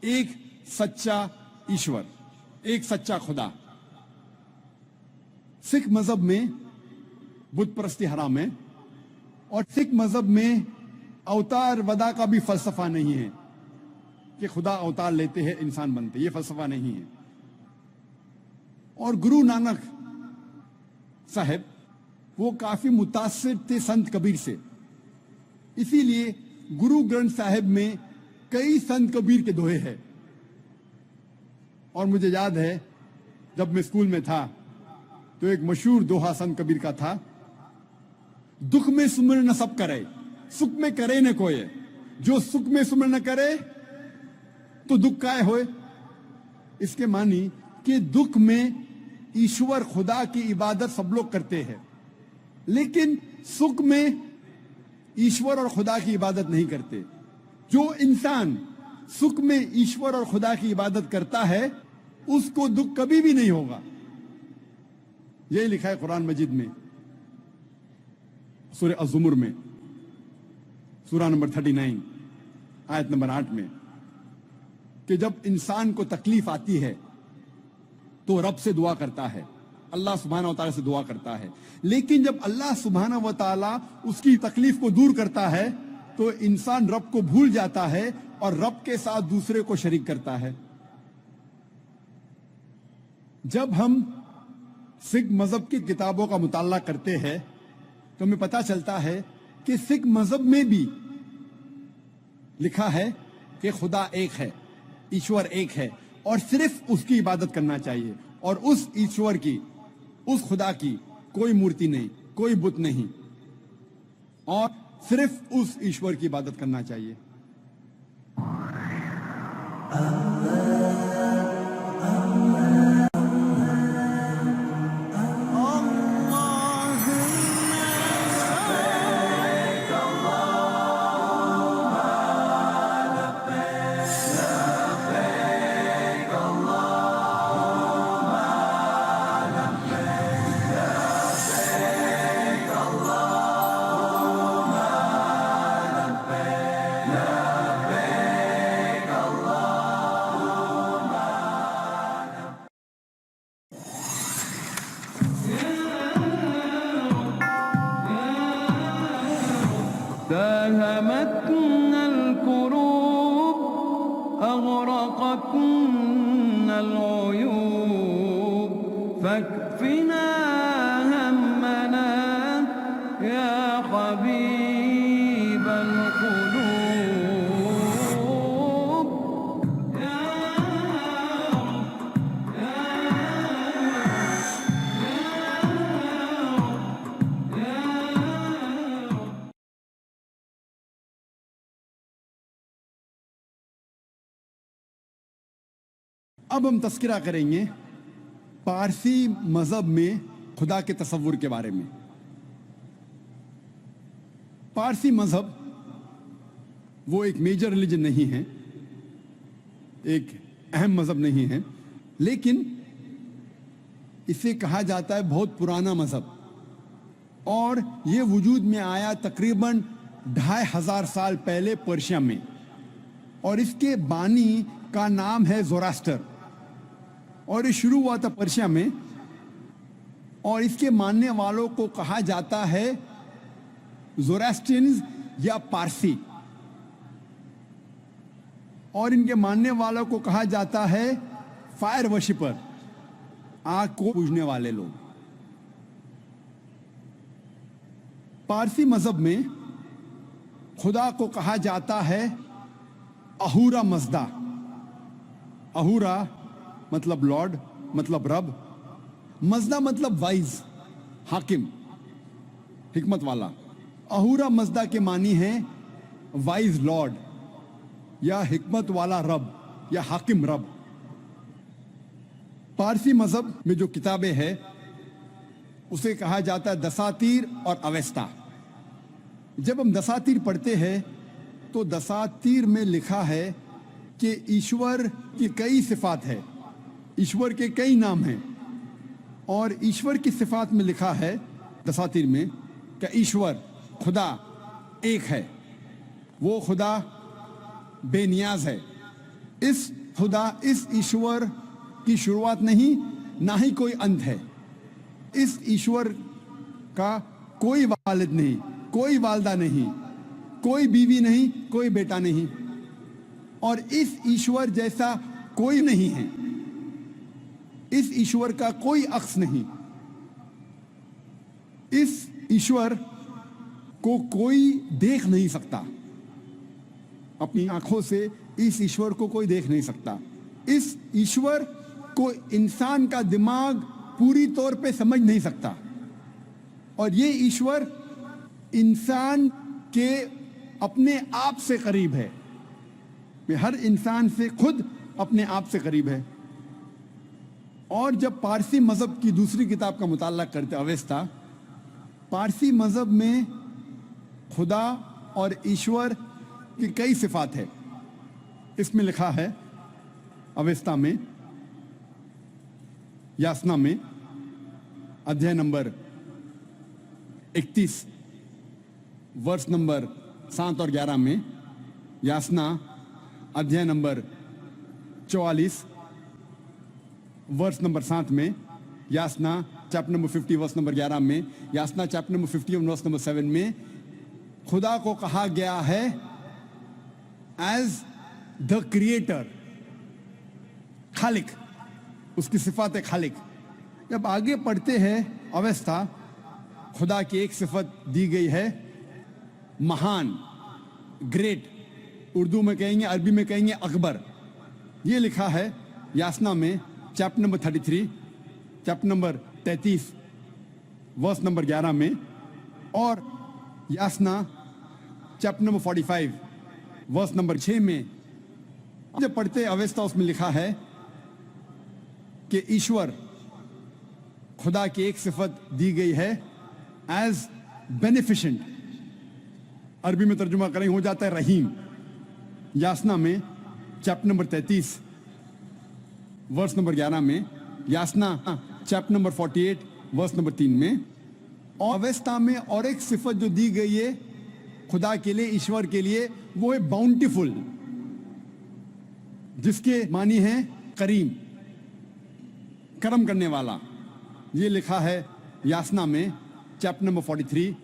एक सच्चा ईश्वर, एक सच्चा खुदा। सिख मजहब में बुत परस्ती हराम है, और सिख मजहब में अवतार वदा का भी फलसफा नहीं है कि खुदा अवतार लेते हैं इंसान बनते, ये फलसफा नहीं है। और गुरु नानक साहब वो काफी मुतासिर थे संत कबीर से, इसीलिए गुरु ग्रंथ साहिब में कई संत कबीर के दोहे हैं। और मुझे याद है जब मैं स्कूल में था तो एक मशहूर दोहा संत कबीर का था, दुख में सुमिर न सब करे, सुख में करे न कोई, जो सुख में सुमिर न करे तो दुख काय होए। इसके मानी कि दुख में ईश्वर खुदा की इबादत सब लोग करते हैं, लेकिन सुख में ईश्वर और खुदा की इबादत नहीं करते। जो इंसान सुख में ईश्वर और खुदा की इबादत करता है उसको दुख कभी भी नहीं होगा। यही लिखा है कुरान मजीद में, सूरह अज़्ज़ुमर में, सूरह नंबर 39 आयत नंबर 8 में, कि जब इंसान को तकलीफ आती है तो रब से दुआ करता है, अल्लाह सुब्हानहू व तआला से दुआ करता है। लेकिन जब अल्लाह सुब्हानहू व तआला उसकी तकलीफ को दूर करता है तो इंसान रब को भूल जाता है और रब के साथ दूसरे को शरीक करता है। जब हम सिख मजहब की किताबों का मुताला करते हैं तो हमें पता चलता है कि सिख मजहब में भी लिखा है कि खुदा एक है, ईश्वर एक है और सिर्फ उसकी इबादत करना चाहिए, और उस ईश्वर की, उस खुदा की कोई मूर्ति नहीं, कोई बुत नहीं, और सिर्फ उस ईश्वर की इबादत करना चाहिए। داهمتنا الكروب أغرقتنا العيوب فاكفنا همنا يا حبيب القلوب अब हम तस्करा करेंगे पारसी मजहब में खुदा के तसव्वुर के बारे में। पारसी मजहब वो एक मेजर रिलीजन नहीं है, एक अहम मजहब नहीं है, लेकिन इसे कहा जाता है बहुत पुराना मजहब, और ये वजूद में आया तकरीबन 2500 साल पहले पर्शिया में, और इसके बानी का नाम है ज़ोरास्टर, और ये शुरू हुआ था पर्शिया में, और इसके मानने वालों को कहा जाता है ज़ोरास्ट्रियंस या पारसी, और इनके मानने वालों को कहा जाता है फायर वर्शिपर, आग को पूजने वाले लोग। पारसी मजहब में खुदा को कहा जाता है अहूरा मज़दा। अहूरा मतलब लॉर्ड, मतलब रब, मज़दा मतलब वाइज, हाकिम, हिकमत वाला। अहूरा मज़दा के मानी है वाइज लॉर्ड या हिकमत वाला रब या हाकिम रब। पारसी मजहब में जो किताबें हैं उसे कहा जाता है दसातीर और अवेस्ता। जब हम दसातीर पढ़ते हैं तो दसातीर में लिखा है कि ईश्वर की कई सिफात है, ईश्वर के कई नाम हैं, और ईश्वर की सिफात में लिखा है दसातीर में कि ईश्वर खुदा एक है, वो खुदा बेनियाज है। इस खुदा, इस ईश्वर की शुरुआत नहीं, ना ही कोई अंत है। इस ईश्वर का कोई वालिद नहीं, कोई वालदा नहीं, कोई बीवी नहीं, कोई बेटा नहीं, और इस ईश्वर जैसा कोई नहीं है। इस ईश्वर का कोई अक्स नहीं। इस ईश्वर को कोई देख नहीं सकता, अपनी आंखों से इस ईश्वर को कोई देख नहीं सकता। इस ईश्वर को इंसान का दिमाग पूरी तौर पे समझ नहीं सकता, और ये ईश्वर इंसान के अपने आप से करीब है, हर इंसान से खुद अपने आप से करीब है। और जब पारसी मजहब की दूसरी किताब का मुताला करते अवेस्ता, पारसी मजहब में खुदा और ईश्वर की कई सिफात है। इसमें लिखा है अवेस्ता में यासना में अध्याय नंबर 31 वर्ष नंबर 7 और 11 में, यासना अध्याय नंबर 44 वर्ष नंबर 7 में, यासना चैप्टर नंबर 50 वर्ष नंबर 11 में, यासना चैप्टर नंबर 51 वर्ष नंबर 7 में खुदा को कहा गया है एज द क्रिएटर, खालिक, उसकी सिफात है खालिक। जब आगे पढ़ते हैं अवस्था, खुदा की एक सिफत दी गई है महान, ग्रेट, उर्दू में कहेंगे, अरबी में कहेंगे अकबर। ये लिखा है यासना में chapter number 33, chapter number 33 verse number 11 में, और Yasna chapter number 45 verse number 6 में। जब पढ़ते अवस्था उसमें लिखा है कि ईश्वर, खुदा की एक सिफत दी गई है एज बेनिफिशेंट, अरबी में तर्जुमा करें हो जाता है रहीम। यासना में चैप्टर नंबर 33 वर्स नंबर 11 में, यासना चैप्टर नंबर 48 वर्स नंबर 3 में, और अवस्था में और एक सिफत जो दी गई है खुदा के लिए, ईश्वर के लिए, वो है बाउंटीफुल, जिसके मानी है करीम, करम करने वाला। ये लिखा है यासना में चैप्टर नंबर 43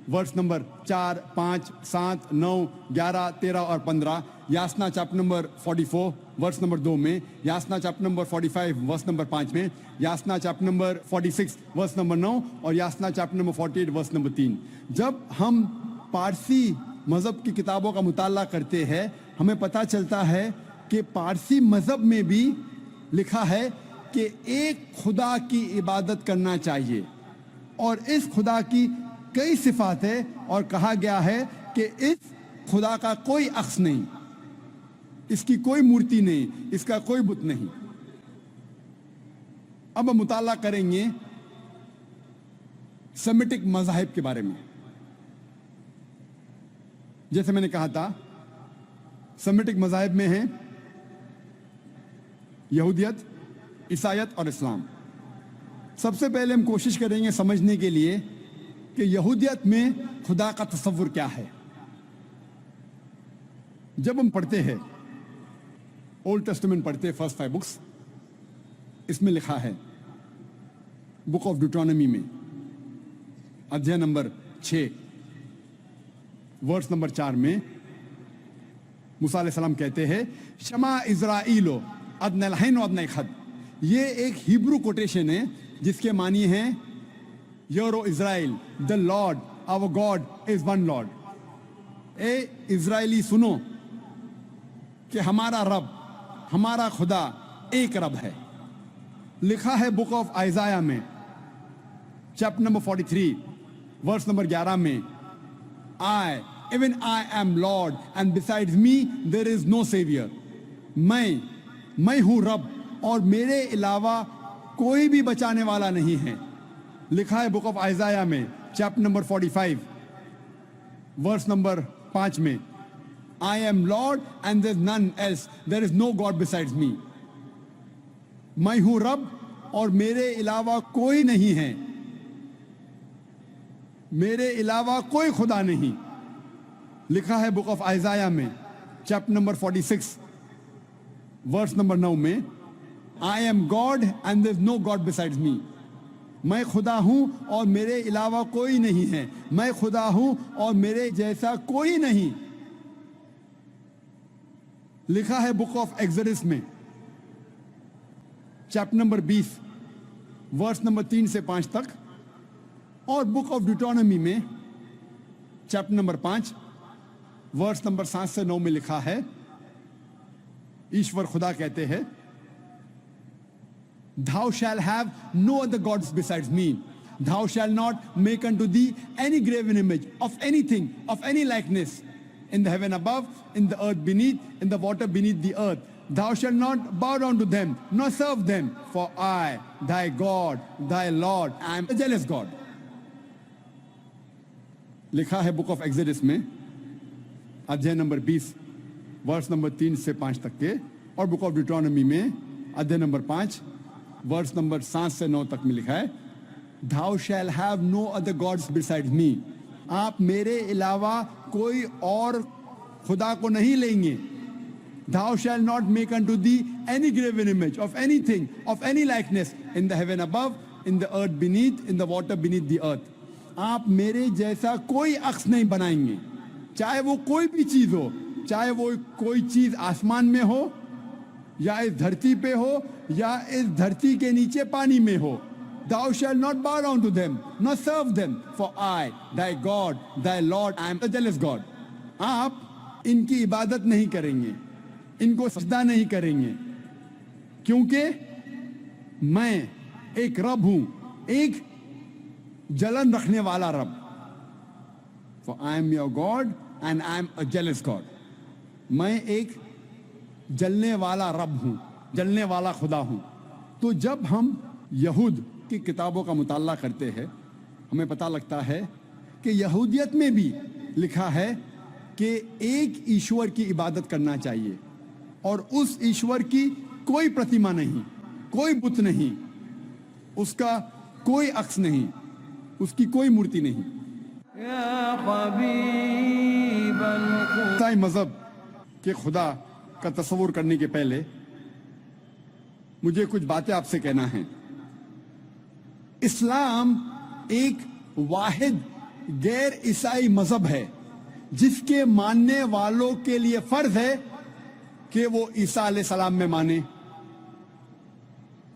वर्स नंबर 4, 5, 7, 9, 11, 13 और 15, यासना चैप्टर नंबर 44 वर्स नंबर 2 में, यासना चैप्टर नंबर 45 वर्स नंबर 5 में, यासना चैप्टर नंबर 46 वर्स नंबर 9 और Yasna chapter number 48 verse number 3। जब हम पारसी मज़हब की किताबों का मुताला करते हैं, हमें पता चलता है कि पारसी मज़हब में भी लिखा है कि एक खुदा की इबादत करना चाहिए, और इस खुदा की कई सिफात है, और कहा गया है कि इस खुदा का कोई अक्स नहीं, इसकी कोई मूर्ति नहीं, इसका कोई बुत नहीं। अब हम मुताला करेंगे सेमिटिक मज़ाहिब के बारे में। जैसे मैंने कहा था, सेमिटिक मज़ाहिब में है यहूदियत, ईसाईयत और इस्लाम। सबसे पहले हम कोशिश करेंगे समझने के लिए कि यहूदियत में खुदा का तसव्वुर क्या है। जब हम पढ़ते हैं ओल्ड टेस्टामेंट, पढ़ते हैं फर्स्ट 5 बुक्स, इसमें लिखा है बुक ऑफ ड्यूटोनॉमी में अध्याय नंबर 6 वर्स नंबर 4 में मूसा अलैहिस्सलाम कहते हैं शमा इज़राइलो अदनलहैन व अदनखद। ये एक हिब्रू कोटेशन है जिसके मानी है hear O Israel, the Lord our God is one Lord. ए इज़राइली सुनो कि हमारा रब, हमारा खुदा एक रब है। लिखा है बुक ऑफ आइज़ाया में चैप्टर नंबर 43 वर्स नंबर 11 में, I even I am Lord and besides me there is no saviour. मैं हूं रब और मेरे अलावा कोई भी बचाने वाला नहीं है। लिखा है बुक ऑफ आइज़ाया में चैप्टर नंबर 45 वर्स नंबर 5 में, I am Lord and there is none else, there is no God besides me. मैं हूं रब और मेरे अलावा कोई नहीं है, मेरे अलावा कोई खुदा नहीं। लिखा है बुक ऑफ आइज़ाया में चैप्टर नंबर 46 वर्स नंबर 9 में, I am God and there is no God besides me. मैं खुदा हूं और मेरे अलावा कोई नहीं है, मैं खुदा हूं और मेरे जैसा कोई नहीं। लिखा है बुक ऑफ एक्सोडस में चैप्टर नंबर 20 वर्स नंबर 3 से 5 तक, और बुक ऑफ ड्यूटोनॉमी में चैप्टर नंबर 5 वर्स नंबर 7 से 9 में लिखा है, ईश्वर खुदा कहते हैं Thou shalt have no other gods besides me. Thou shalt not make unto thee any graven image of anything, of any likeness, in the heaven above, in the earth beneath, in the water beneath the earth. Thou shalt not bow down to them, nor serve them, for I, thy God, thy Lord, I am a jealous God. लिखा है book of exodus में अध्याय number 20 verse number 3 से 5 तक के, और book of ड्यूटोनॉमी में अध्याय नंबर 5 वर्स नंबर 7 से 9 तक में लिखा है, Thou shall have no other gods besides me. आप मेरे अलावा कोई और खुदा को नहीं लेंगे. Thou shall not make unto thee any graven image of anything, of any likeness, in the heaven above, in the earth beneath, in the water beneath the earth. आप मेरे जैसा कोई अक्स नहीं बनाएंगे, चाहे वो कोई भी चीज हो, चाहे वो कोई चीज आसमान में हो या इस धरती पे हो या इस धरती के नीचे पानी में हो. Thou shalt not bow down to them, nor serve them, for I, thy God, thy Lord, I am a jealous God. आप इनकी इबादत नहीं करेंगे, इनको सजदा नहीं करेंगे, क्योंकि मैं एक रब हूं, एक जलन रखने वाला रब. For I am your God and I am a jealous God. मैं एक जलने वाला रब हूं, जलने वाला खुदा हूं. तो जब हम यहूद की किताबों का मुताला करते हैं, हमें पता लगता है कि यहूदियत में भी लिखा है कि एक ईश्वर की इबादत करना चाहिए और उस ईश्वर की कोई प्रतिमा नहीं, कोई बुत नहीं, उसका कोई अक्स नहीं, उसकी कोई मूर्ति नहीं. या हबीब अल-कुल. ईसाई मजहब के खुदा का तस्वुर करने के पहले मुझे कुछ बातें आपसे कहना है. इस्लाम एक वाहिद गैर ईसाई मजहब है जिसके मानने वालों के लिए फर्ज है कि वो ईसा अलैहिस्सलाम में माने.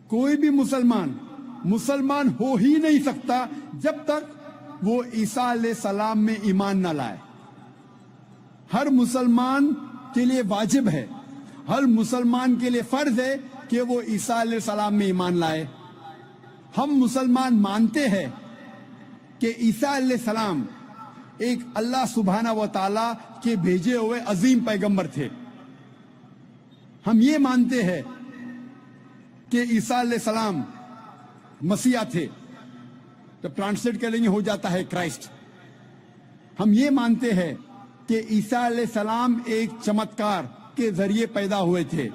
कोई भी मुसलमान हो ही नहीं सकता जब तक वो ईसा अलैहिस्सलाम में ईमान ना लाए. हर मुसलमान के लिए वाजिब है, हर मुसलमान के लिए फर्ज है कि वो ईसा अलैहिस्सलाम में ईमान लाए. हम मुसलमान मानते हैं कि ईसा अलैहिस्सलाम एक अल्लाह सुब्हानहू व तआला के भेजे हुए अजीम पैगंबर थे. हम ये मानते हैं कि ईसा अलैहिस्सलाम मसीहा थे, तो ट्रांसलेट करेंगे हो जाता है क्राइस्ट. हम ये मानते हैं कि ईसा अलैहिस्सलाम एक चमत्कार के जरिए पैदा हुए थे,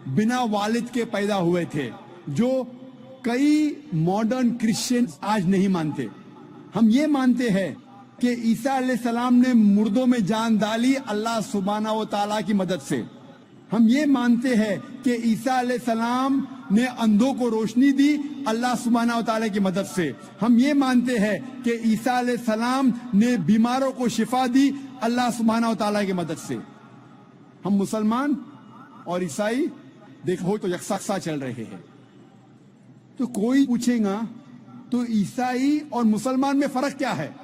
बिना वालिद के पैदा हुए थे, जो कई मॉडर्न क्रिश्चियंस आज नहीं मानते. हम ये मानते हैं कि ईसा अलैहिस्सलाम ने मुर्दों में जान डाली अल्लाह सुब्हानहू व तआला की मदद से. हम ये मानते हैं कि ईसा अलैहिस्सलाम ने अंधों को रोशनी दी अल्लाह सुब्हानहू व तआला की मदद से. हम ये मानते हैं कि ईसा अलैहिस्सलाम ने बीमारों को शिफा दी अल्लाह सुब्हानहू व तआला की मदद से. हम मुसलमान और ईसाई देखो तो यकसा चल रहे हैं. तो कोई पूछेगा तो ईसाई और मुसलमान में फर्क क्या है?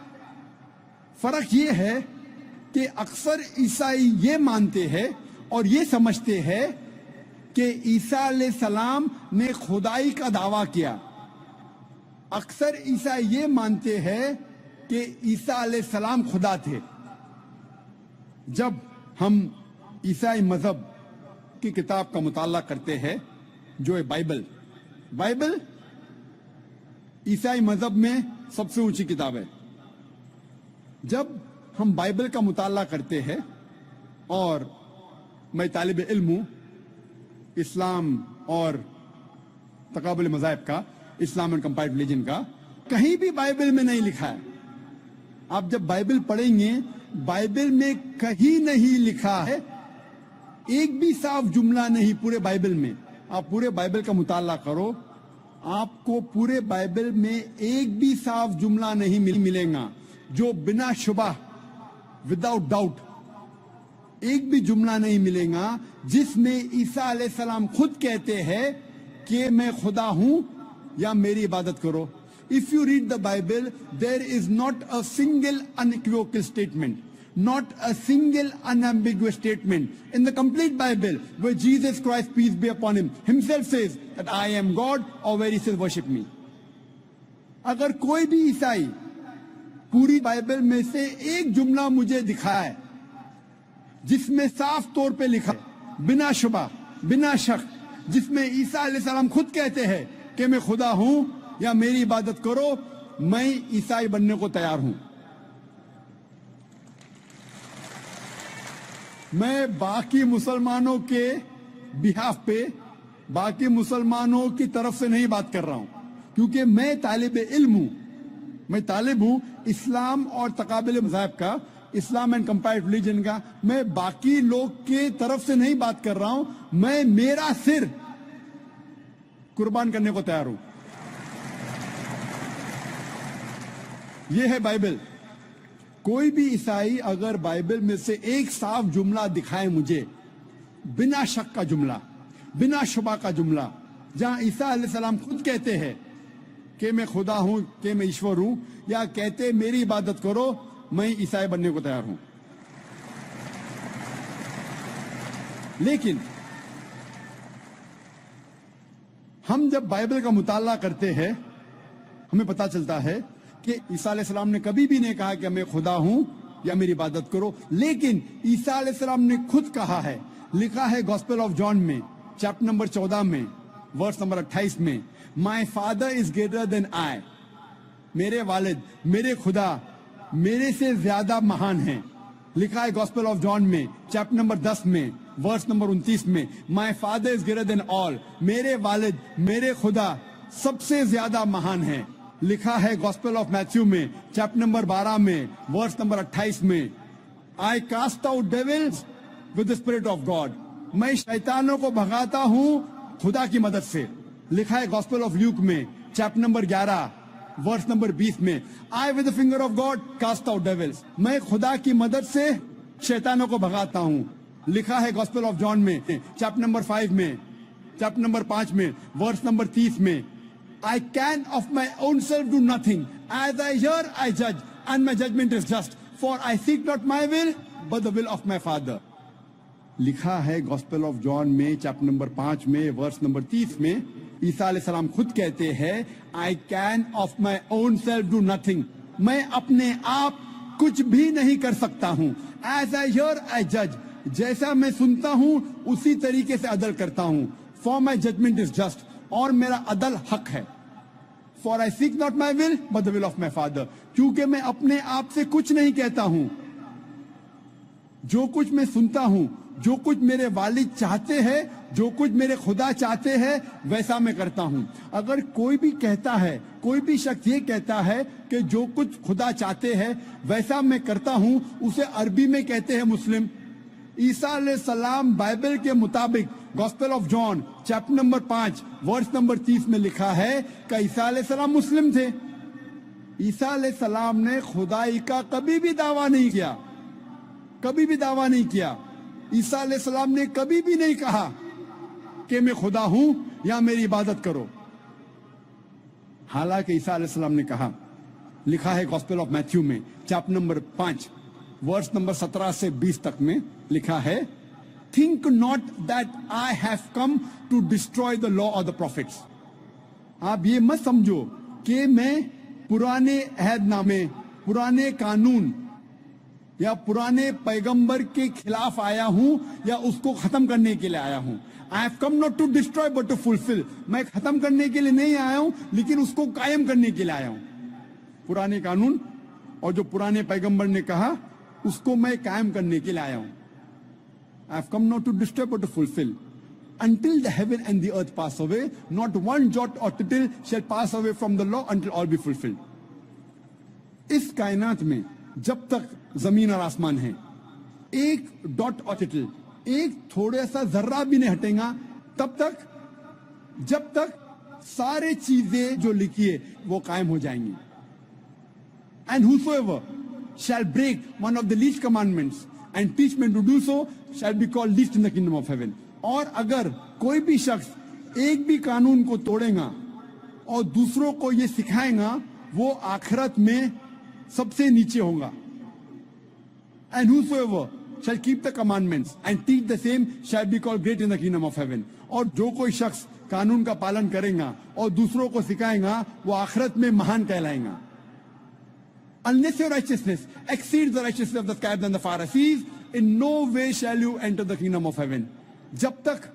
फर्क ये है कि अक्सर ईसाई ये मानते हैं और ये समझते हैं कि ईसा अलैहिस्सलाम ने खुदाई का दावा किया. अक्सर ईसाई ये मानते हैं कि ईसा अलैहिस्सलाम खुदा थे. जब हम ईसाई मजहब की किताब का मुताला करते हैं जो है बाइबल ईसाई मजहब में सबसे ऊंची किताब है. जब हम बाइबल का मुताला करते हैं, और मैं तालिब इल्म हूं इस्लाम और तकाबुल मज़ाहिब का, इस्लाम एंड कंपैरेटिव रिलीजन का, कहीं भी बाइबल में नहीं लिखा है. आप जब बाइबल पढ़ेंगे, बाइबल में कहीं नहीं लिखा है, एक भी साफ जुमला नहीं पूरे बाइबल में. आप पूरे बाइबल का मुताला करो, आपको पूरे बाइबल में एक भी साफ जुमला नहीं मिलेगा जो बिना शुबा, विदाउट डाउट, एक भी जुमला नहीं मिलेगा जिसमें ईसा अलैहिस्सलाम खुद कहते हैं कि मैं खुदा हूं या मेरी इबादत करो. If you read the Bible, there is not a single unequivocal statement, not a single unambiguous statement in the complete Bible where Jesus Christ, peace be upon him, himself says that I am God, or where he says worship me. अगर कोई भी ईसाई पूरी Bible में से एक जुमला मुझे दिखाए जिसमें साफ तौर पे लिखा है, बिना शुबा, बिना शक, जिसमें ईसा अलैहिस्सलाम खुद कहते हैं कि मैं खुदा हूं या मेरी इबादत करो, मैं ईसाई बनने को तैयार हूं. मैं बाकी मुसलमानों के बिहाफ पे باقی مسلمانوں کی طرف سے نہیں بات کر رہا ہوں، کیونکہ میں طالب علم ہوں، میں طالب ہوں اسلام اور تقابل مذاہب کا، اسلام اینڈ کمپیریٹو ریلیجن کا. میں باقی لوگ کی طرف سے نہیں بات کر رہا ہوں، میں میرا سر قربان کرنے کو تیار ہوں. یہ ہے بائبل. کوئی بھی عیسائی اگر بائبل میں سے ایک صاف جملہ دکھائے مجھے، بنا شک کا جملہ، بنا شبہ کا جملہ، جہاں عیسیٰ علیہ السلام خود کہتے ہیں کہ میں خدا ہوں، کہ میں ایشور ہوں، یا کہتے میری عبادت کرو، میں عیسائی بننے کو تیار ہوں. لیکن ہم جب بائبل کا مطالعہ کرتے ہیں ہمیں پتا چلتا ہے کہ عیسیٰ علیہ السلام نے کبھی بھی نہیں کہا کہ میں خدا ہوں یا میری عبادت کرو. لیکن عیسیٰ علیہ السلام نے خود کہا ہے، لکھا ہے گاسپل آف جان میں چیپٹر نمبر 14 میں ورس نمبر 28 میں، my father is greater than آئی، میرے والد، میرے خدا میرے سے زیادہ مہان ہیں. لکھا ہے گاسپل آف جان میں چیپٹر نمبر 10 میں ورس نمبر 29 میں، my father is greater than آل، میرے والد، میرے خدا سب سے زیادہ مہان ہیں. لکھا ہے گاسپل آف میتھیو میں چیپٹر نمبر 12 میں ورس نمبر 28 میں، I cast out devils with the spirit of God, میں شیطانوں کو بھگاتا ہوں خدا کی مدد سے. لکھا ہے گاسپل آف لیوک میں چیپٹر نمبر 11 ورس نمبر 20 میں، I with the finger of God cast out devils, میں خدا کی مدد سے شیطانوں کو بھگاتا ہوں. لکھا ہے گاسپل آف جان میں چیپٹر نمبر 5 میں، چیپٹر نمبر 5 میں ورس نمبر 30 میں، I can of my own self do nothing. As I hear, I judge, and my judgment is just. For I seek not my will, but the will of my Father. لکھا ہے gospel of جان میں chapter number 5 میں verse number 30 میں، عیسیٰ علیہ السلام خود کہتے ہیں I can of my own self do nothing. میں اپنے آپ کچھ بھی نہیں کر سکتا ہوں. As I hear, I judge. جیسا میں سنتا ہوں اسی طریقے سے عدل کرتا ہوں. For my judgment is just. اور میرا عدل حق ہے. For I seek not my will, but the will of my Father. کیونکہ میں اپنے آپ سے کچھ نہیں کہتا ہوں. جو کچھ میں سنتا ہوں، جو کچھ میرے والد چاہتے ہیں، جو کچھ میرے خدا چاہتے ہیں، ویسا میں کرتا ہوں. اگر کوئی بھی کہتا ہے، کوئی بھی شخص یہ کہتا ہے کہ جو کچھ خدا چاہتے ہیں ویسا میں کرتا ہوں، اسے عربی میں کہتے ہیں مسلم. عیسیٰ علیہ السلام بائبل کے مطابق gospel of John chapter number 5 verse number 30 میں لکھا ہے کہ عیسیٰ علیہ السلام مسلم تھے. عیسیٰ علیہ السلام نے خدائی کا کبھی بھی دعویٰ نہیں کیا، کبھی بھی دعویٰ نہیں کیا. عیسیٰ علیہ السلام نے کبھی بھی نہیں کہا کہ میں خدا ہوں یا میری عبادت کرو. حالانکہ عیسیٰ علیہ السلام نے کہا، لکھا ہے گاسپل آف میتھیو میں چیپٹر نمبر 5 ورس نمبر 17 سے 20 تک میں لکھا ہے، Think not that I have come to destroy the law or the prophets. آپ یہ مت سمجھو کہ میں پرانے عہد نامے، پرانے قانون یا پرانے پیغمبر کے خلاف آیا ہوں یا اس کو ختم کرنے کے لیے آیا ہوں. I have come not to destroy but to fulfill. میں ختم کرنے کے لیے نہیں آیا ہوں لیکن اس کو قائم کرنے کے لیے آیا ہوں. پرانے قانون اور جو پرانے پیغمبر نے کہا اس کو میں قائم کرنے کے لیے آیا ہوں. I have come not to destroy but to fulfill. Until the heaven and the earth pass away, not one jot or tittle shall pass away from the law until all be fulfilled. اس کائنات میں جب تک زمین اور آسمان ہے، ایک dot اور ٹٹل، ایک تھوڑا سا ذرہ بھی نہیں ہٹے گا تب تک، جب تک سارے چیزیں جو لکھی ہے وہ قائم ہو جائیں گی. And whosoever shall break one of the least commandments and teach men to do so shall be called least in the kingdom of heaven. اور اگر کوئی بھی شخص ایک بھی قانون کو توڑے گا اور دوسروں کو یہ سکھائے گا وہ آخرت میں سب سے نیچے ہوگا. And whosoever shall keep the commandments and teach the same shall be called great in the kingdom of heaven. اور جو کوئی شخص قانون کا پالن کرے گا اور دوسروں کو سکھائے گا وہ آخرت میں مہان کہلائیں گا. Unless your righteousness exceeds the righteousness of the scribes and the Pharisees, in no way shall you enter the kingdom of heaven. جب تک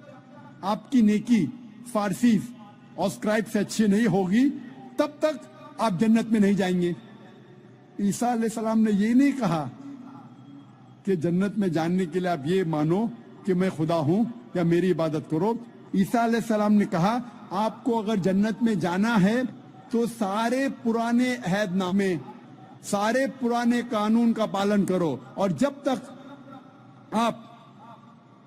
آپ کی نیکی فارسیز اور سکرائب سے اچھی نہیں ہوگی تب تک آپ جنت میں نہیں جائیں گے. عیسیٰ علیہ السلام نے یہ نہیں کہا کہ جنت میں جاننے کے لیے آپ یہ مانو کہ میں خدا ہوں یا میری عبادت کرو. عیسیٰ علیہ السلام نے کہا آپ کو اگر جنت میں جانا ہے تو سارے پرانے عہد نامے، سارے پرانے قانون کا پالن کرو، اور جب تک آپ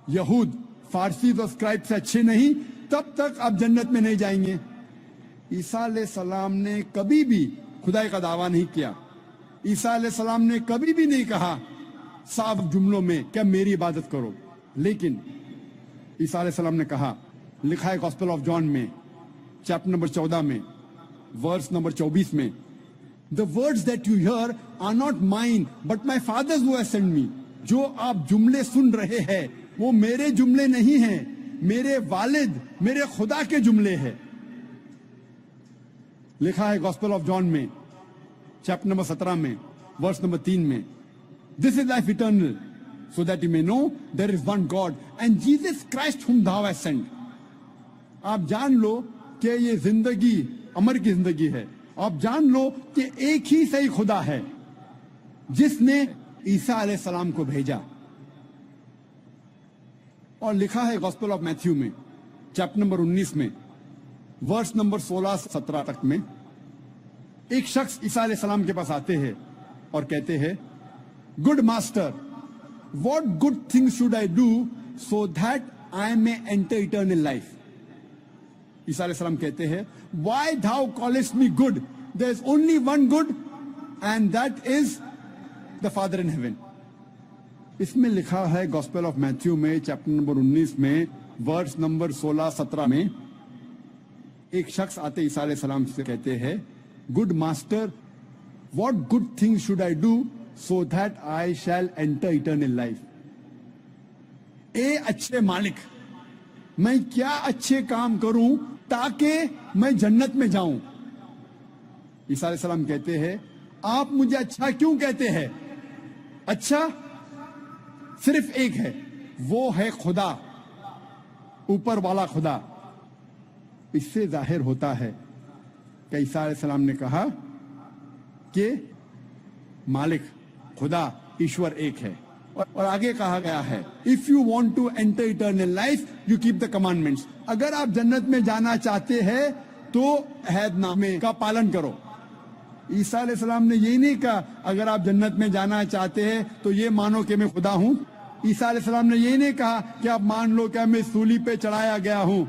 یہود، فارسی اور اسکرائب سے اچھے نہیں تب تک آپ جنت میں نہیں جائیں گے۔ عیسیٰ علیہ السلام نے کبھی بھی خدائی کا دعویٰ نہیں کیا۔ عیسیٰ علیہ السلام نے کبھی بھی نہیں کہا صاف جملوں میں کہ میری عبادت کرو، لیکن عیسیٰ علیہ السلام نے کہا، لکھا ہے گاسپل آف جان میں چیپٹر نمبر 14 میں ورس نمبر 24 میں، The words that you hear are not mine, but my Father's who has sent me. جو آپ جملے سن رہے ہیں وہ میرے جملے نہیں ہیں، میرے والد، میرے خدا کے جملے ہیں۔ لکھا ہے گاسپل آف جان میں چیپٹر نمبر 17 میں ورس نمبر 3 میں، This is life eternal, so that you may know there is one God and Jesus Christ whom thou hast sent. آپ جان لو کہ یہ زندگی امر کی زندگی ہے، آپ جان لو کہ ایک ہی صحیح خدا ہے جس نے عیسیٰ علیہ السلام کو بھیجا۔ اور لکھا ہے گاسپل آف میتھیو میں چیپٹر نمبر 19 میں ورس نمبر 16-17 تک میں، ایک شخص عیسیٰ علیہ السلام کے پاس آتے ہیں اور کہتے ہیں، good master, what good thing should I do so that I may enter eternal life. عیسیٰ علیہ السلام کہتے ہیں، why thou callest me good? There is only one good and that is the Father in heaven. اس میں لکھا ہے gospel of Matthew میں chapter number 19 میں ورس نمبر 16-17 میں، ایک شخص آتے عیسیٰ علیہ السلام سے کہتے ہیں، good master, what good thing should I do so that I shall enter eternal life. اے اچھے مالک، میں کیا اچھے کام کروں تاکہ میں جنت میں جاؤں؟ عیسیٰ علیہ السلام کہتے ہیں، آپ مجھے اچھا کیوں کہتے ہیں؟ اچھا صرف ایک ہے، وہ ہے خدا، اوپر والا خدا۔ اس سے ظاہر ہوتا ہے کہ عیسیٰ علیہ السلام نے کہا کہ مالک، خدا، ایشور ایک ہے۔ اور آگے کہا گیا ہے، if you want to enter eternal life, you keep the commandments. اگر آپ جنت میں جانا چاہتے ہیں تو عہد نامے کا پالن کرو۔ عیسیٰ علیہ السلام نے یہی نہیں کہا اگر آپ جنت میں جانا چاہتے ہیں تو یہ مانو کہ میں خدا ہوں۔ عیسیٰ علیہ السلام نے یہی نہیں کہا کہ آپ مان لو کہ میں سولی پہ چڑھایا گیا ہوں،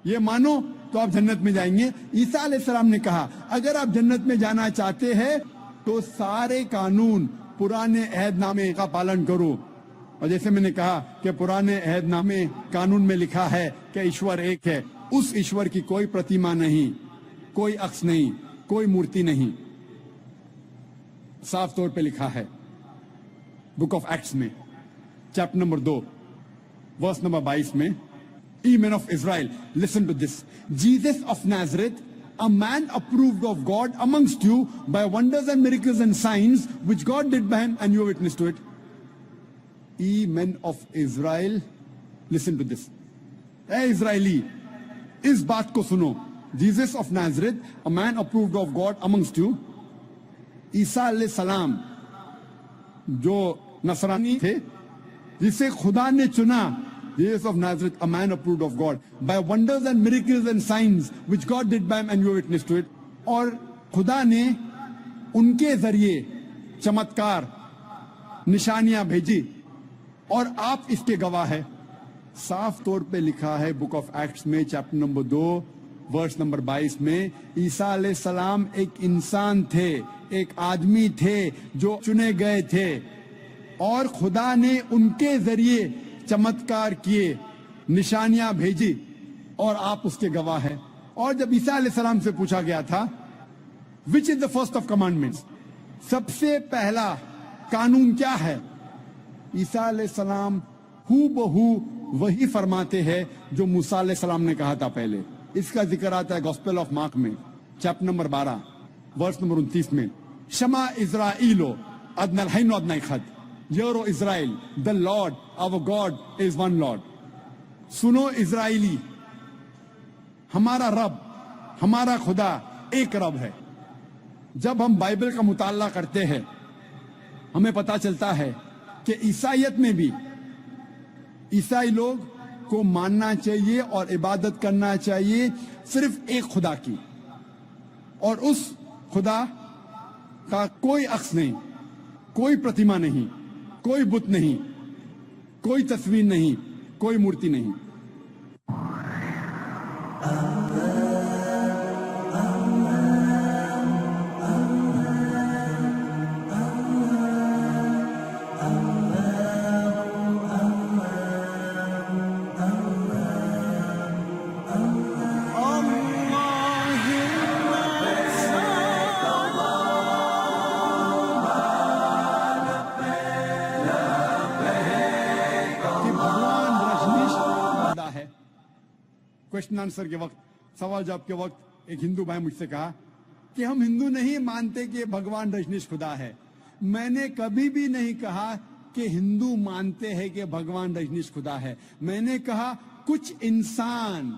یہ مانو تو آپ جنت میں جائیں گے۔ عیسیٰ علیہ السلام نے کہا اگر آپ جنت میں جانا چاہتے ہیں تو سارے قانون، پرانے عہد نامے کا پالن کرو۔ اور جیسے میں نے کہا کہ پرانے عہد نامے قانون میں لکھا ہے کہ ایشور ایک ہے، اس ایشور کی کوئی پرتیما نہیں، کوئی عکس نہیں، کوئی مورتی نہیں۔ صاف طور پہ لکھا ہے بک آف ایکٹس میں چیپٹر نمبر 2 ورس نمبر 22 میں، Ye men of Israel, listen to this. Jesus of Nazareth, a man approved of God amongst you by wonders and miracles and signs which God did by him, and you are witness to it. Ye men of Israel, listen to this. اے اسرائیلی، اس بات کو سنو، Jesus of Nazareth, a man approved of God amongst you. عیسیٰ علیہ السلام جو نصرانی تھے، جسے خدا نے چنا، Jesus of Nazareth, a man approved of God by wonders and miracles and signs which God did by him, and you are witness to it. اور خدا نے ان کے ذریعے چمتکار، نشانیاں بھیجی اور آپ اس کے گواہ ہیں۔ صاف طور پہ لکھا ہے بک آف ایکٹس میں چیپٹر نمبر 2 ورس نمبر 22 میں، عیسیٰ علیہ السلام ایک انسان تھے، ایک آدمی تھے جو چنے گئے تھے، اور خدا نے ان کے ذریعے چمتکار کیے، نشانیاں بھیجی، اور آپ اس کے گواہ ہیں۔ اور جب عیسیٰ علیہ السلام سے پوچھا گیا تھا which is the first of commandments، سب سے پہلا قانون کیا ہے، عیسیٰ علیہ السلام ہو بہو وہی فرماتے ہیں جو موسیٰ علیہ السلام نے کہا تھا پہلے۔ اس کا ذکر آتا ہے گاسپل آف مارک میں چیپٹر نمبر 12 ورس نمبر 29 میں، شما اسرائیلو ادنا الحین و ادنا اخد، یورو اسرائیل، the Lord our God is one Lord۔ سنو اسرائیلی، ہمارا رب، ہمارا خدا ایک رب ہے۔ جب ہم بائبل کا مطالعہ کرتے ہیں ہمیں پتا چلتا ہے کہ عیسائیت میں بھی عیسائی لوگ کو ماننا چاہیے اور عبادت کرنا چاہیے صرف ایک خدا کی، اور اس خدا کا کوئی عکس نہیں، کوئی پرتیما نہیں، کوئی بت نہیں، کوئی تصویر نہیں، کوئی مورتی نہیں۔ کوشچن آنسر کے وقت، سوال جواب کے وقت ایک ہندو بھائی مجھ سے کہا کہ ہم ہندو نہیں مانتے کہ بھگوان رجنیش خدا ہے۔ میں نے کبھی بھی نہیں کہا کہ ہندو مانتے ہیں کہ بھگوان رجنیش خدا ہے۔ میں نے کہا کچھ انسان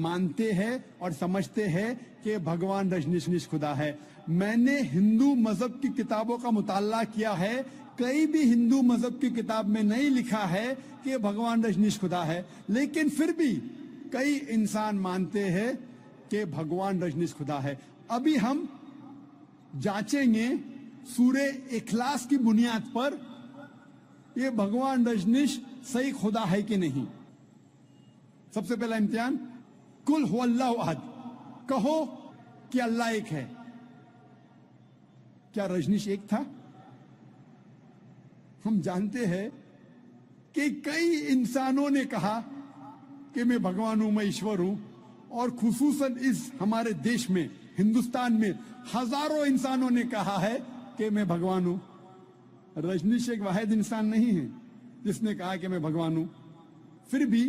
مانتے ہیں اور سمجھتے ہیں کہ بھگوان رجنیش خدا ہے۔ میں نے ہندو مذہب کی کتابوں کا مطالعہ کیا ہے، کئی بھی ہندو مذہب کی کتاب میں نہیں لکھا ہے کہ بھگوان رجنیش خدا ہے، لیکن پھر بھی کئی انسان مانتے ہیں کہ بھگوان رجنیش خدا ہے۔ ابھی ہم جانچیں گے سورہ اخلاص کی بنیاد پر یہ بھگوان رجنیش صحیح خدا ہے کہ نہیں۔ سب سے پہلا امتحان، قل هو اللہ احد، کہو کہ اللہ ایک ہے۔ کیا رجنیش ایک تھا؟ ہم جانتے ہیں کہ کئی انسانوں نے کہا کہ میں بھگوان ہوں، میں ایشور ہوں، اور خصوصاً اس ہمارے دیش میں، ہندوستان میں ہزاروں انسانوں نے کہا ہے کہ میں بھگوان ہوں۔ رجنیش ایک واحد انسان نہیں ہے جس نے کہا کہ میں بھگوان ہوں۔ پھر بھی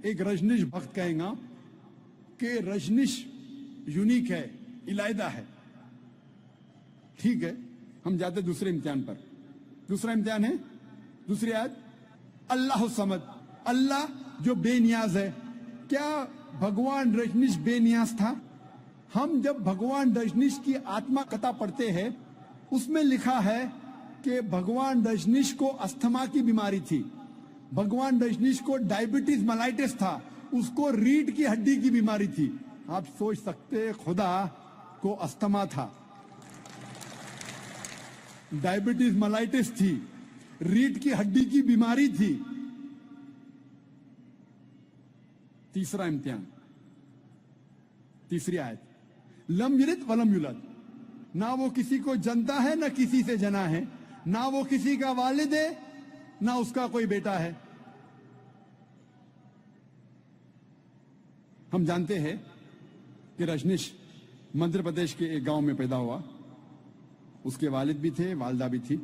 ایک رجنیش بھکت کہے گا کہ رجنیش یونیک ہے، علیحدہ ہے۔ ٹھیک ہے، ہم جاتے دوسرے امتحان پر۔ دوسرا امتحان ہے دوسری آیت، اللہ الصمد، اللہ جو بے نیاز ہے۔ کیا بھگوان رجنیش بے نیاز تھا؟ ہم جب بھگوان رجنیش کی آتما کتھا پڑھتے ہیں اس میں لکھا ہے کہ بھگوان رجنیش کو استھما کی بیماری تھی، بھگوان رجنیش کو ڈائبٹیز ملائٹس تھا، اس کو ریڑھ کی ہڈی کی بیماری تھی۔ آپ سوچ سکتے خدا کو استھما تھا، ڈائبٹیز ملائٹس تھی، ریڑھ کی ہڈی کی بیماری تھی۔ تیسرا امتحان، تیسری آیت، لم یلد ولم یولد، نہ وہ کسی کو جنتا ہے نہ کسی سے جنا ہے، نہ وہ کسی کا والد ہے نہ اس کا کوئی بیٹا ہے۔ ہم جانتے ہیں کہ رجنیش مدھیہ پردیش کے ایک گاؤں میں پیدا ہوا، اس کے والد بھی تھے، والدہ بھی تھی۔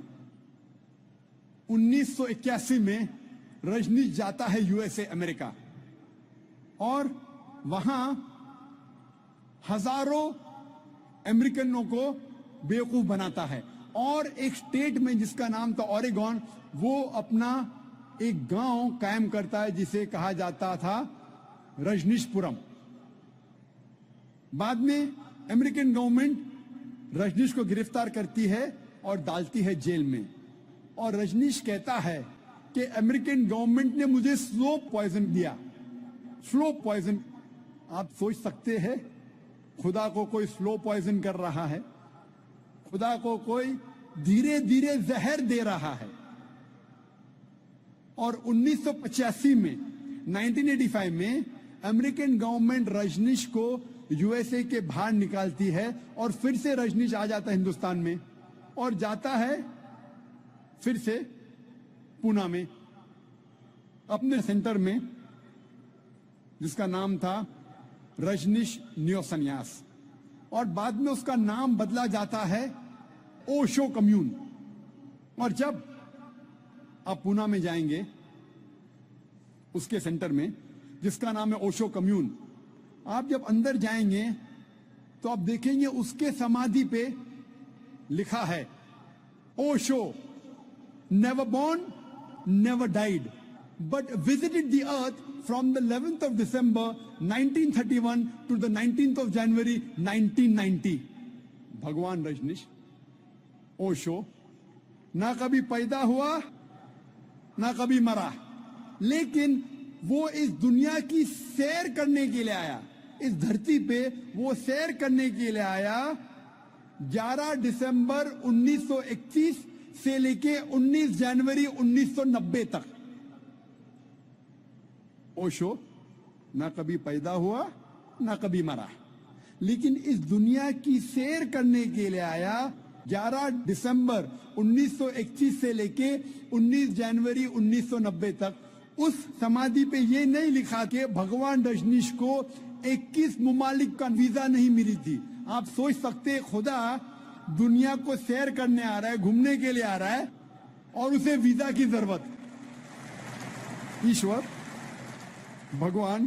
1981 میں رجنیش جاتا ہے USA امریکہ، اور وہاں ہزاروں امریکنوں کو بیوقوف بناتا ہے، اور ایک اسٹیٹ میں جس کا نام تھا اوریگون، وہ اپنا ایک گاؤں قائم کرتا ہے جسے کہا جاتا تھا رجنیش پورم۔ بعد میں امریکن گورنمنٹ رجنیش کو گرفتار کرتی ہے اور ڈالتی ہے جیل میں، اور رجنیش کہتا ہے کہ امریکن گورنمنٹ نے مجھے سلو پوائزن دیا۔ سلو پوائزن، آپ سوچ سکتے ہیں خدا کو کوئی سلو پوائزن کر رہا ہے، خدا کو کوئی دھیرے دھیرے زہر دے رہا ہے۔ اور 1985 میں 1985 میں امریکن گورنمنٹ رجنیش کو USA کے باہر نکالتی ہے، اور پھر سے رجنیش آ جاتا ہے ہندوستان میں، اور جاتا ہے پھر سے پونا میں اپنے سینٹر میں جس کا نام تھا رجنیش نیو سنیاس، اور بعد میں اس کا نام بدلا جاتا ہے اوشو کمیون۔ اور جب آپ پونا میں جائیں گے اس کے سینٹر میں جس کا نام ہے اوشو کمیون، آپ جب اندر جائیں گے تو آپ دیکھیں گے اس کے سمادھی پہ لکھا ہے Osho never born, never died, but visited the earth from the 11th of December 1931 to the 19th of January 1990. بھگوان رجنیش اوشو نہ کبھی پیدا ہوا نہ کبھی مرا، لیکن وہ اس دنیا کی سیر کرنے کے لیے آیا, اس دھرتی پہ وہ سیر کرنے کے لیے آیا 11 دسمبر 1931 سے لے کے 19 جنوری 1990 تک. اوشو نہ کبھی پیدا ہوا نہ کبھی مرا, لیکن اس دنیا کی سیر کرنے کے لیے آیا 11 دسمبر 1931 سے لے کے 19 جنوری 1990 تک. اس سمادھی پہ یہ نہیں لکھا کہ بھگوان رجنیش کو 21 ممالک کا ویزا نہیں ملی تھی. آپ سوچ سکتے خدا دنیا کو سیر کرنے آ رہا ہے, گھومنے کے لیے آ رہا ہے, اور اسے ویزا کی ضرورت. ایشور بھگوان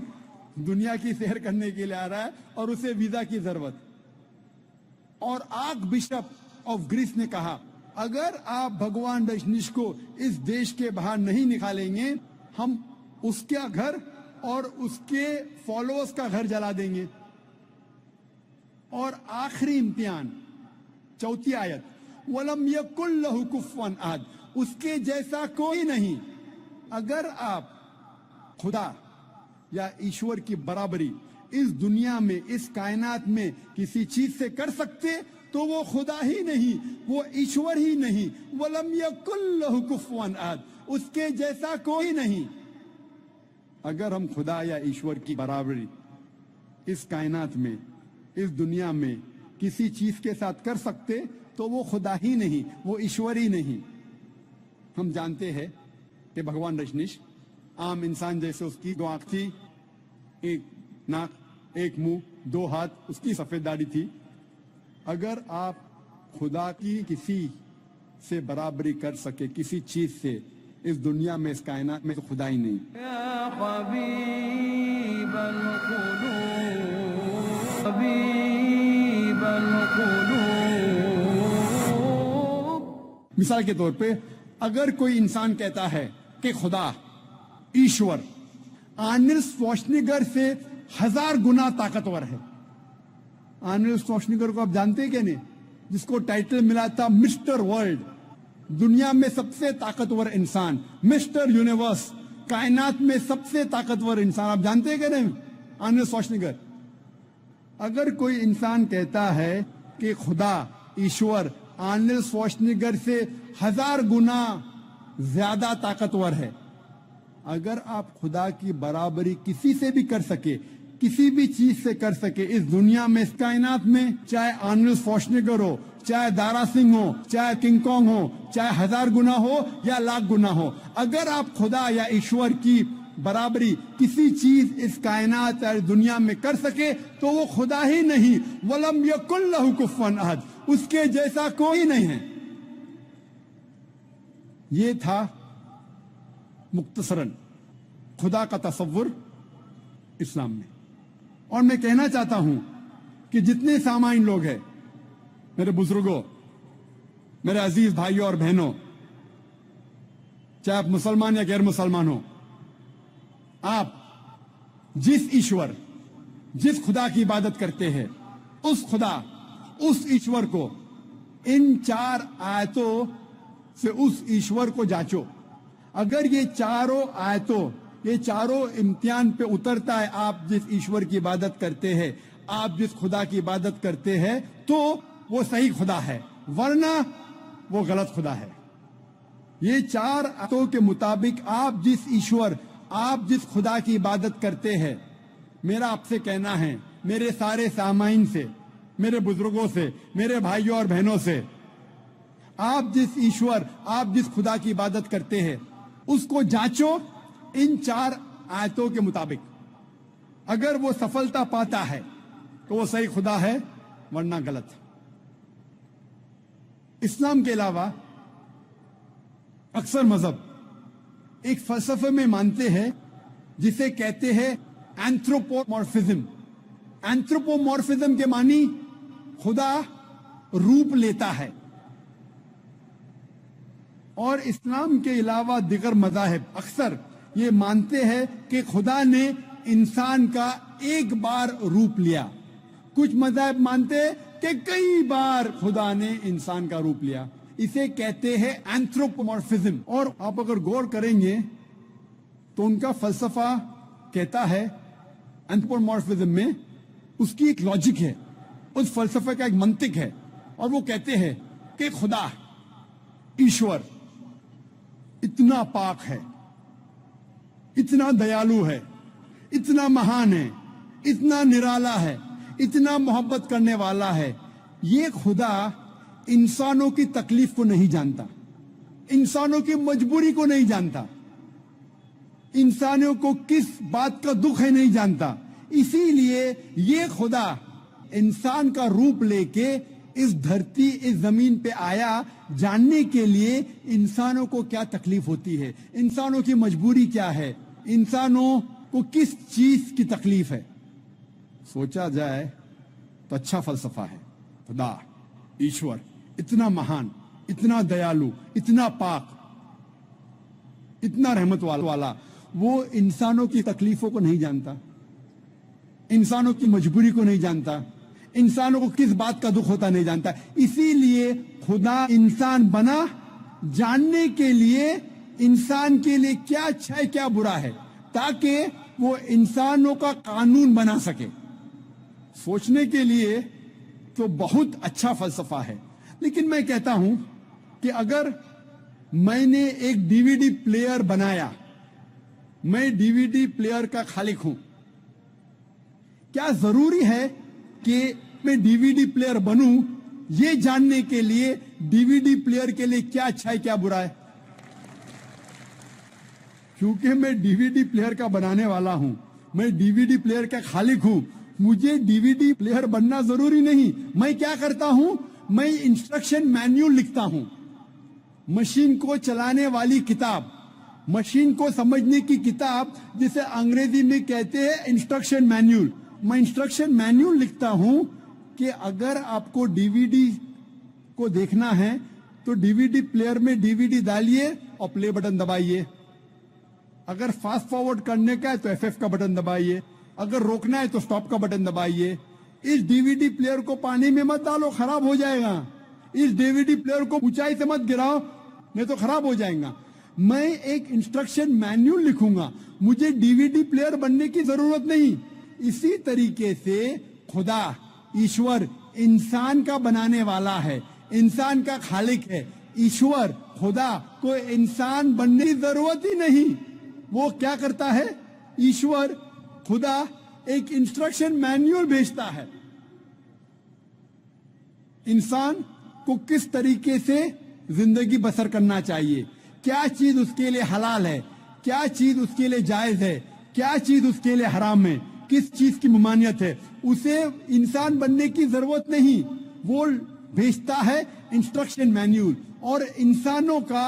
دنیا کی سیر کرنے کے لیے آ رہا ہے اور اسے ویزا کی ضرورت. اور آرک بشپ آف گریس نے کہا اگر آپ بھگوان رجنیش کو اس دیش کے باہر نہیں نکالیں گے, ہم اس کا گھر اور اس کے فالوورز کا گھر جلا دیں گے. اور آخری امتحان, چوتھی آیت, وَلَمْ يَكُنْ لَهُ كُفُوًا أَحَدٌ, اس کے جیسا کوئی نہیں. اگر آپ خدا یا ایشور کی برابری اس دنیا میں, اس کائنات میں کسی چیز سے کر سکتے تو وہ خدا ہی نہیں, وہ ایشور ہی نہیں. وَلَمْ يَكُنْ لَهُ كُفُوًا أَحَدٌ, اس کے جیسا کوئی نہیں. اگر ہم خدا یا ایشور کی برابری اس کائنات میں, اس دنیا میں کسی چیز کے ساتھ کر سکتے تو وہ خدا ہی نہیں, وہ ایشور ہی نہیں. ہم جانتے ہیں کہ بھگوان رجنیش عام انسان جیسے, اس کی 2 آنکھ تھی, 1 ناک, 1 منہ, 2 ہاتھ, اس کی سفید داڑھی تھی. اگر آپ خدا کی کسی سے برابری کر سکے کسی چیز سے اس دنیا میں, اس کائنات میں, تو خدا ہی نہیں. يا حبيب القلوب حبيب القلوب. مثال کے طور پہ اگر کوئی انسان کہتا ہے کہ خدا ایشور آرنلڈ شوارزنیگر سے 1000 گنا طاقتور ہے. آرنلڈ شوارزنیگر کو آپ جانتے کہ نہیں, جس کو ٹائٹل ملا تھا مسٹر ورلڈ, دنیا میں سب سے طاقتور انسان, مسٹر یونیورس, کائنات میں سب سے طاقتور انسان. آپ جانتے کہ نہیں آرنلڈ شوارزنیگر. اگر کوئی انسان کہتا ہے کہ خدا ایشور آرنلڈ شوارزنیگر سے 1000 گنا زیادہ طاقتور ہے, اگر آپ خدا کی برابری کسی سے بھی کر سکے, کسی بھی چیز سے کر سکے اس دنیا میں, اس کائنات میں, چاہے آرنلڈ شوارزنیگر ہو, چاہے دارا سنگھ ہو, چاہے کنگ کانگ ہو, چاہے 1000 گنا ہو یا 1,00,000 گنا ہو, اگر آپ خدا یا ایشور کی برابری کسی چیز اس کائنات اور دنیا میں کر سکے تو وہ خدا ہی نہیں. وَلَمْ يَكُنْ لَهُ كُفُوًا أَحَدٌ, اس کے جیسا کوئی نہیں ہے. یہ تھا مختصراً خدا کا تصور اسلام میں. اور میں کہنا چاہتا ہوں کہ جتنے سامعین لوگ ہیں, میرے بزرگوں, میرے عزیز بھائیوں اور بہنوں, چاہے آپ مسلمان یا غیر مسلمان ہو, آپ جس ایشور, جس خدا کی عبادت کرتے ہیں, اس خدا, اس ایشور کو ان 4 آیتوں سے اس ایشور کو جانچو. اگر یہ چاروں آیتوں, یہ چاروں امتحان پہ اترتا ہے, آپ جس ایشور کی عبادت کرتے ہیں, آپ جس خدا کی عبادت کرتے ہیں, تو وہ صحیح خدا ہے, ورنہ وہ غلط خدا ہے. یہ 4 آیتوں کے مطابق آپ جس ایشور, آپ جس خدا کی عبادت کرتے ہیں, میرا آپ سے کہنا ہے, میرے سارے سامعین سے, میرے بزرگوں سے, میرے بھائیوں اور بہنوں سے, آپ جس ایشور, آپ جس خدا کی عبادت کرتے ہیں, اس کو جانچو ان 4 آیتوں کے مطابق. اگر وہ سفلتا پاتا ہے تو وہ صحیح خدا ہے, ورنہ غلط. اسلام کے علاوہ اکثر مذہب ایک فلسفے میں مانتے ہیں جسے کہتے ہیں اینتھروپومورفزم. اینتھروپومورفزم کے معنی خدا روپ لیتا ہے. اور اسلام کے علاوہ دیگر مذاہب اکثر یہ مانتے ہیں کہ خدا نے انسان کا ایک بار روپ لیا. کچھ مذاہب مانتے ہیں کہ کئی بار خدا نے انسان کا روپ لیا. اسے کہتے ہیں اینتھروپومورفزم. اور آپ اگر غور کریں گے तो उनका फलसफा कहता है, एंथ्रोपोमॉर्फिज्म में उसकी एक लॉजिक है, उस फलसफे का एक मंतिक है, और वो कहते हैं कि खुदा, ईश्वर इतना पाक है, इतना दयालु है, इतना महान है, इतना निराला है, इतना मोहब्बत करने वाला है, ये खुदा इंसानों की तकलीफ को नहीं जानता, इंसानों की मजबूरी को नहीं जानता, इंसानों को किस बात का दुख है नहीं जानता। इसीलिए ये खुदा इंसान का रूप लेके इस धरती, इस जमीन पे आया, जानने के लिए इंसानों को क्या तकलीफ होती है, इंसानों की मजबूरी क्या है, इंसानों को किस चीज की तकलीफ है। सोचा जाए तो अच्छा फलसफा है। खुदा, ईश्वर इतना महान, इतना दयालु, इतना पाक, इतना रहमत वाला, वो इंसानों की तकलीफों को नहीं जानता, इंसानों की मजबूरी को नहीं जानता, इंसानों को किस बात का दुख होता नहीं जानता। इसीलिए खुदा इंसान बना, जानने के लिए इंसान के लिए क्या अच्छा है क्या बुरा है, ताकि वो इंसानों का कानून बना सके। सोचने के लिए तो बहुत अच्छा फलसफा है, लेकिन मैं कहता हूं कि अगर मैंने एक डीवीडी प्लेयर बनाया, मैं डीवीडी प्लेयर का खालिक हूं, क्या जरूरी है कि मैं डीवीडी प्लेयर बनूं ये जानने के लिए डीवीडी प्लेयर के लिए क्या अच्छा है क्या बुरा है? क्योंकि मैं डीवीडी प्लेयर का बनाने वाला हूं, मैं डीवीडी प्लेयर का खालिक हूं, मुझे डीवीडी प्लेयर बनना जरूरी नहीं। मैं क्या करता हूं, मैं इंस्ट्रक्शन मैन्युअल लिखता हूं, मशीन को चलाने वाली किताब, मशीन को समझने की किताब, जिसे अंग्रेजी में कहते हैं इंस्ट्रक्शन मैन्युअल। मैं इंस्ट्रक्शन मैन्युअल लिखता हूं कि अगर आपको डीवीडी को देखना है तो डीवीडी प्लेयर में डीवीडी डालिए और प्ले बटन दबाइए। अगर फास्ट फॉरवर्ड करने का है तो एफएफ का बटन दबाइए, अगर रोकना है तो स्टॉप का बटन दबाइए। इस डीवीडी प्लेयर को पानी में मत डालो, खराब हो जाएगा। इस डीवीडी प्लेयर को ऊंचाई से मत गिराओ, नहीं तो खराब हो जाएगा। मैं एक इंस्ट्रक्शन मैन्युअल लिखूंगा, मुझे डीवीडी प्लेयर बनने की जरूरत नहीं। इसी तरीके से खुदा, ईश्वर इंसान का बनाने वाला है, इंसान का खालिक है। ईश्वर खुदा को इंसान बनने की जरूरत ही नहीं। वो क्या करता है, ईश्वर खुदा एक इंस्ट्रक्शन मैन्युअल भेजता है, इंसान को किस तरीके से जिंदगी बसर करना चाहिए, क्या चीज उसके लिए हलाल है, क्या चीज उसके लिए जायज है, क्या चीज उसके लिए हराम है, किस चीज की ममानियत है। उसे इंसान बनने की जरूरत नहीं, वो भेजता है इंस्ट्रक्शन मैन्युअल। और इंसानों का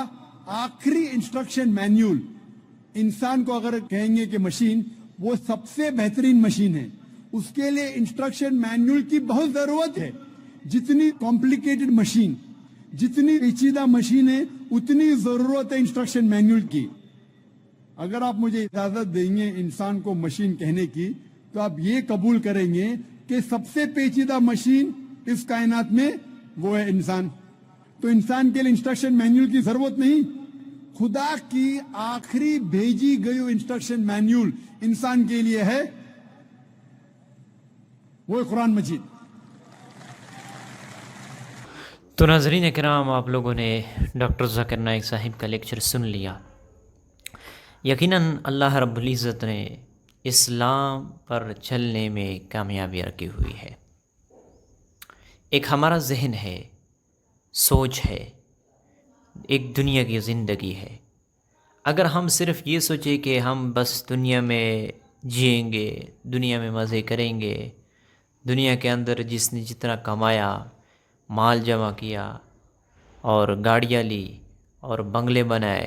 आखिरी इंस्ट्रक्शन मैन्युअल, इंसान को अगर कहेंगे कि मशीन, वो सबसे बेहतरीन मशीन है, उसके लिए इंस्ट्रक्शन मैन्युअल की बहुत जरूरत है। जितनी कॉम्प्लिकेटेड मशीन, जितनी पेचीदा मशीन है, उतनी जरूरत है इंस्ट्रक्शन मैन्युअल की। अगर आप मुझे इजाजत देंगे इंसान को मशीन कहने की, तो आप ये कबूल करेंगे कि सबसे पेचीदा मशीन इस कायनात में वो है इंसान। तो इंसान के लिए इंस्ट्रक्शन मैन्युअल की जरूरत नहीं। खुदा की आखिरी भेजी गई इंस्ट्रक्शन मैन्युअल इंसान के लिए है, वो है कुरान मजीद। तो नाज़रीन किराम, आप लोगों ने डॉक्टर ज़ाकिर नाइक साहिब का लेक्चर सुन लिया। यकीनन अल्लाह रब्बुल इज़्ज़त ने इस्लाम पर चलने में कामयाबी रखी हुई है। एक हमारा जहन है, सोच है, एक दुनिया की ज़िंदगी है। अगर हम सिर्फ़ ये सोचें कि हम बस दुनिया में जिएंगे, दुनिया में मज़े करेंगे, दुनिया के अंदर जिसने जितना कमाया, माल जमा किया और गाड़ियाँ ली और बंगले बनाए,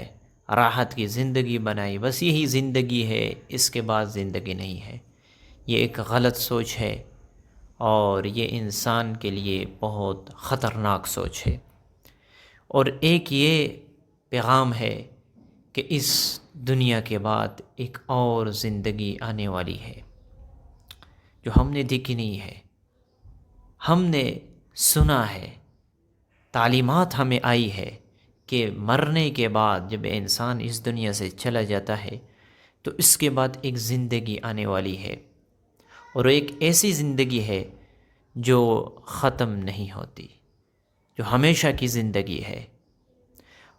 राहत की ज़िंदगी बनाई, बस यही ज़िंदगी है, इसके बाद ज़िंदगी नहीं है, ये एक गलत सोच है और ये इंसान के लिए बहुत ख़तरनाक सोच है। और एक ये पैगाम है कि इस दुनिया के बाद एक और ज़िंदगी आने वाली है जो हमने देखी नहीं है, हमने सुना है, तालीमात हमें आई है कि मरने के बाद जब इंसान इस दुनिया से चला जाता है تو اس کے بعد ایک زندگی آنے والی ہے، اور ایک ایسی زندگی ہے جو ختم نہیں ہوتی، جو ہمیشہ کی زندگی ہے۔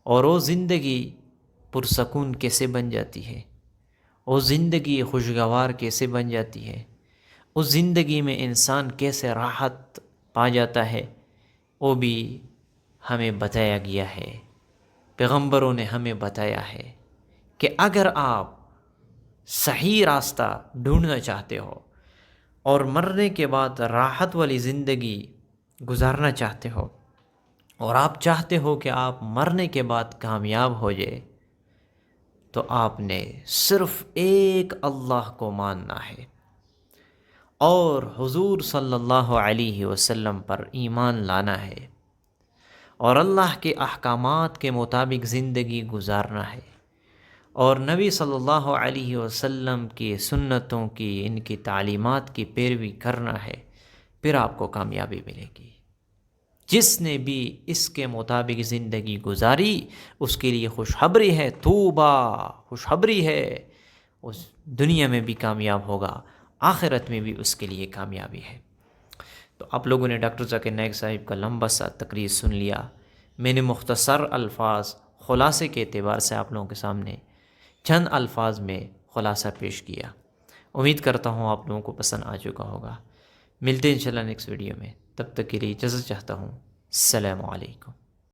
اور وہ زندگی پرسکون کیسے بن جاتی ہے، وہ زندگی خوشگوار کیسے بن جاتی ہے، اس زندگی میں انسان کیسے راحت پا جاتا ہے، وہ بھی ہمیں بتایا گیا ہے، پیغمبروں نے ہمیں بتایا ہے کہ اگر آپ صحیح راستہ ڈھونڈنا چاہتے ہو اور مرنے کے بعد راحت والی زندگی گزارنا چاہتے ہو، اور آپ چاہتے ہو کہ آپ مرنے کے بعد کامیاب ہو جائے، تو آپ نے صرف ایک اللہ کو ماننا ہے اور حضور صلی اللہ علیہ وسلم پر ایمان لانا ہے، اور اللہ کے احکامات کے مطابق زندگی گزارنا ہے، اور نبی صلی اللہ علیہ وسلم کی سنتوں کی، ان کی تعلیمات کی پیروی کرنا ہے، پھر آپ کو کامیابی ملے گی۔ جس نے بھی اس کے مطابق زندگی گزاری اس کے لیے خوشخبری ہے، توبہ، خوشخبری ہے، اس دنیا میں بھی کامیاب ہوگا، آخرت میں بھی اس کے لیے کامیابی ہے۔ تو آپ لوگوں نے ڈاکٹر ذاکر نائک صاحب کا لمبا سا تقریر سن لیا، میں نے مختصر الفاظ خلاصے کے اعتبار سے آپ لوگوں کے سامنے چند الفاظ میں خلاصہ پیش کیا۔ امید کرتا ہوں آپ لوگوں کو پسند آ چکا ہوگا۔ ملتے ہیں انشاءاللہ نیکسٹ ویڈیو میں، تب تک کے لیے اجازت چاہتا ہوں۔ السلام علیکم۔